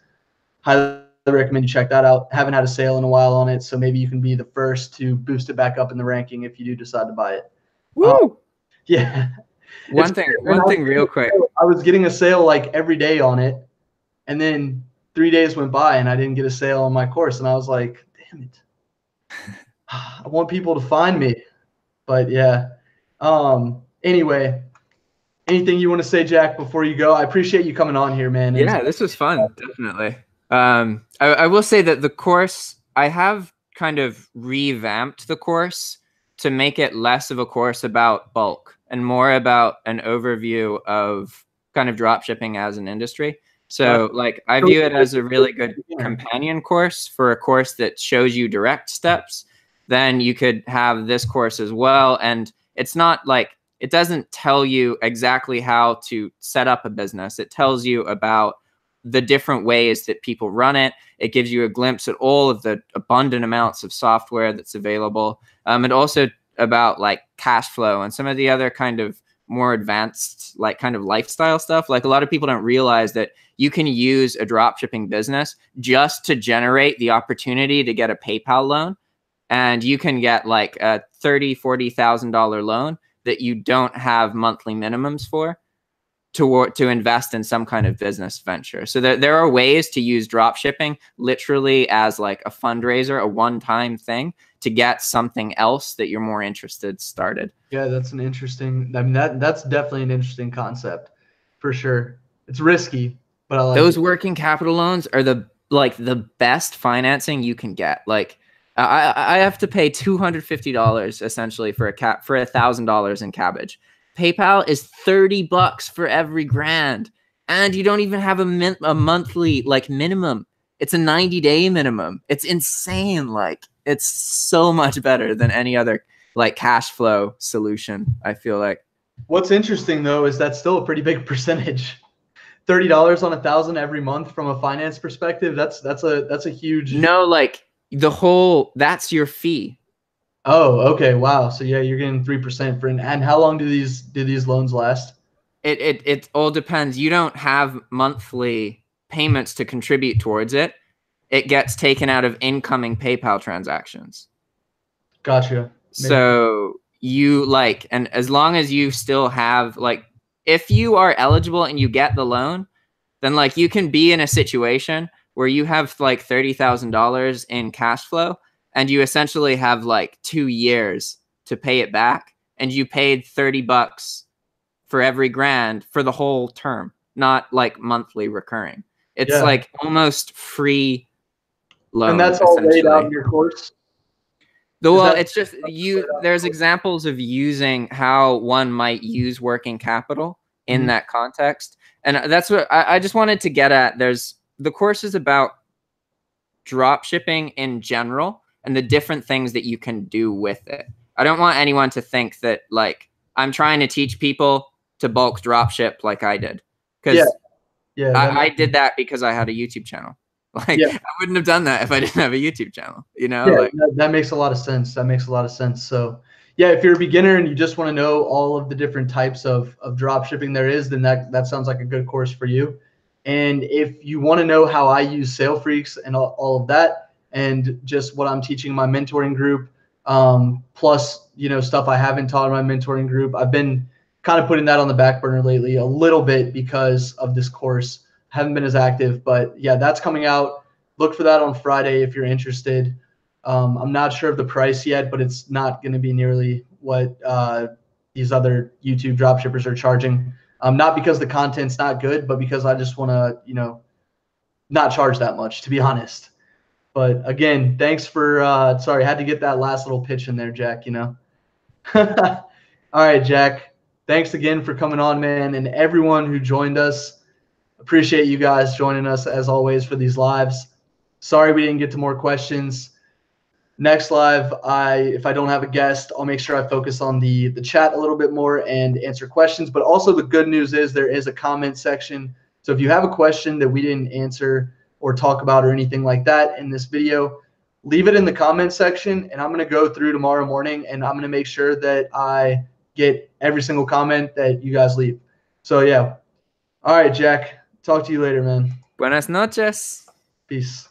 Highly recommend you check that out. Haven't had a sale in a while on it, so maybe you can be the first to boost it back up in the ranking if you do decide to buy it. Woo! Yeah. One thing real quick. I was getting a sale like every day on it, and then 3 days went by and I didn't get a sale on my course, and I was like, damn it. I want people to find me. But yeah. Anyway, anything you want to say, Jack, before you go? I appreciate you coming on here, man. Yeah, this was fun, definitely. I will say that the course, I have kind of revamped the course to make it less of a course about bulk and more about an overview of kind of drop shipping as an industry. So like I view it as a really good companion course for a course that shows you direct steps. Then you could have this course as well. And it's not like, it doesn't tell you exactly how to set up a business. It tells you about the different ways that people run it. It gives you a glimpse at all of the abundant amounts of software that's available. And also about like cash flow and some of the other kind of more advanced, like kind of lifestyle stuff. Like a lot of people don't realize that you can use a dropshipping business just to generate the opportunity to get a PayPal loan. And you can get like a $30,000, $40,000 loan that you don't have monthly minimums for to invest in some kind of business venture. So there are ways to use dropshipping literally as like a fundraiser, a one-time thing to get something else that you're more interested started. Yeah, that's an interesting, I mean, that's definitely an interesting concept for sure. It's risky, but I like those working capital loans are the best financing you can get. Like I have to pay $250 essentially for $1,000 in cabbage. PayPal is $30 for every grand, and you don't even have a monthly like minimum. It's a 90-day minimum. It's insane. Like it's so much better than any other like cash flow solution, I feel like. What's interesting though is that's still a pretty big percentage. $30 on 1,000 every month from a finance perspective. That's a huge. No, like that's your fee. Oh, okay. Wow. So yeah, you're getting 3% for and how long do these loans last? It all depends. You don't have monthly payments to contribute towards it. It gets taken out of incoming PayPal transactions. Gotcha. So you and as long as you still have if you are eligible and you get the loan, then you can be in a situation where you have $30,000 in cash flow and you essentially have 2 years to pay it back, and you paid $30 for every grand for the whole term, not monthly recurring. It's almost free loan. And that's all laid out in your course? Well, it's just there's examples of using how one might use working capital in that context. And that's what I just wanted to get at. The course is about drop shipping in general and the different things that you can do with it. I don't want anyone to think that I'm trying to teach people to bulk drop ship like I did. Because I did that because I had a YouTube channel. I wouldn't have done that if I didn't have a YouTube channel, that makes a lot of sense. That makes a lot of sense. So yeah, if you're a beginner and you just want to know all of the different types of drop shipping there is, then that sounds like a good course for you. And if you want to know how I use Sale Freaks and all of that, and just what I'm teaching my mentoring group, plus, stuff I haven't taught in my mentoring group, I've been kind of putting that on the back burner lately a little bit because of this course. Haven't been as active, but yeah, that's coming out. Look for that on Friday if you're interested. I'm not sure of the price yet, but it's not going to be nearly what these other YouTube dropshippers are charging. Not because the content's not good, but because I just want to, not charge that much, to be honest. But again, thanks for sorry, I had to get that last little pitch in there, Jack, All right, Jack. Thanks again for coming on, man, and everyone who joined us. Appreciate you guys joining us as always for these lives. Sorry we didn't get to more questions. Next live, if I don't have a guest, I'll make sure I focus on the chat a little bit more and answer questions. But also the good news is there is a comment section. So if you have a question that we didn't answer or talk about or anything like that in this video, leave it in the comment section, and I'm going to go through tomorrow morning, and I'm going to make sure that I get every single comment that you guys leave. So yeah. All right, Jack. Talk to you later, man. Buenas noches. Peace.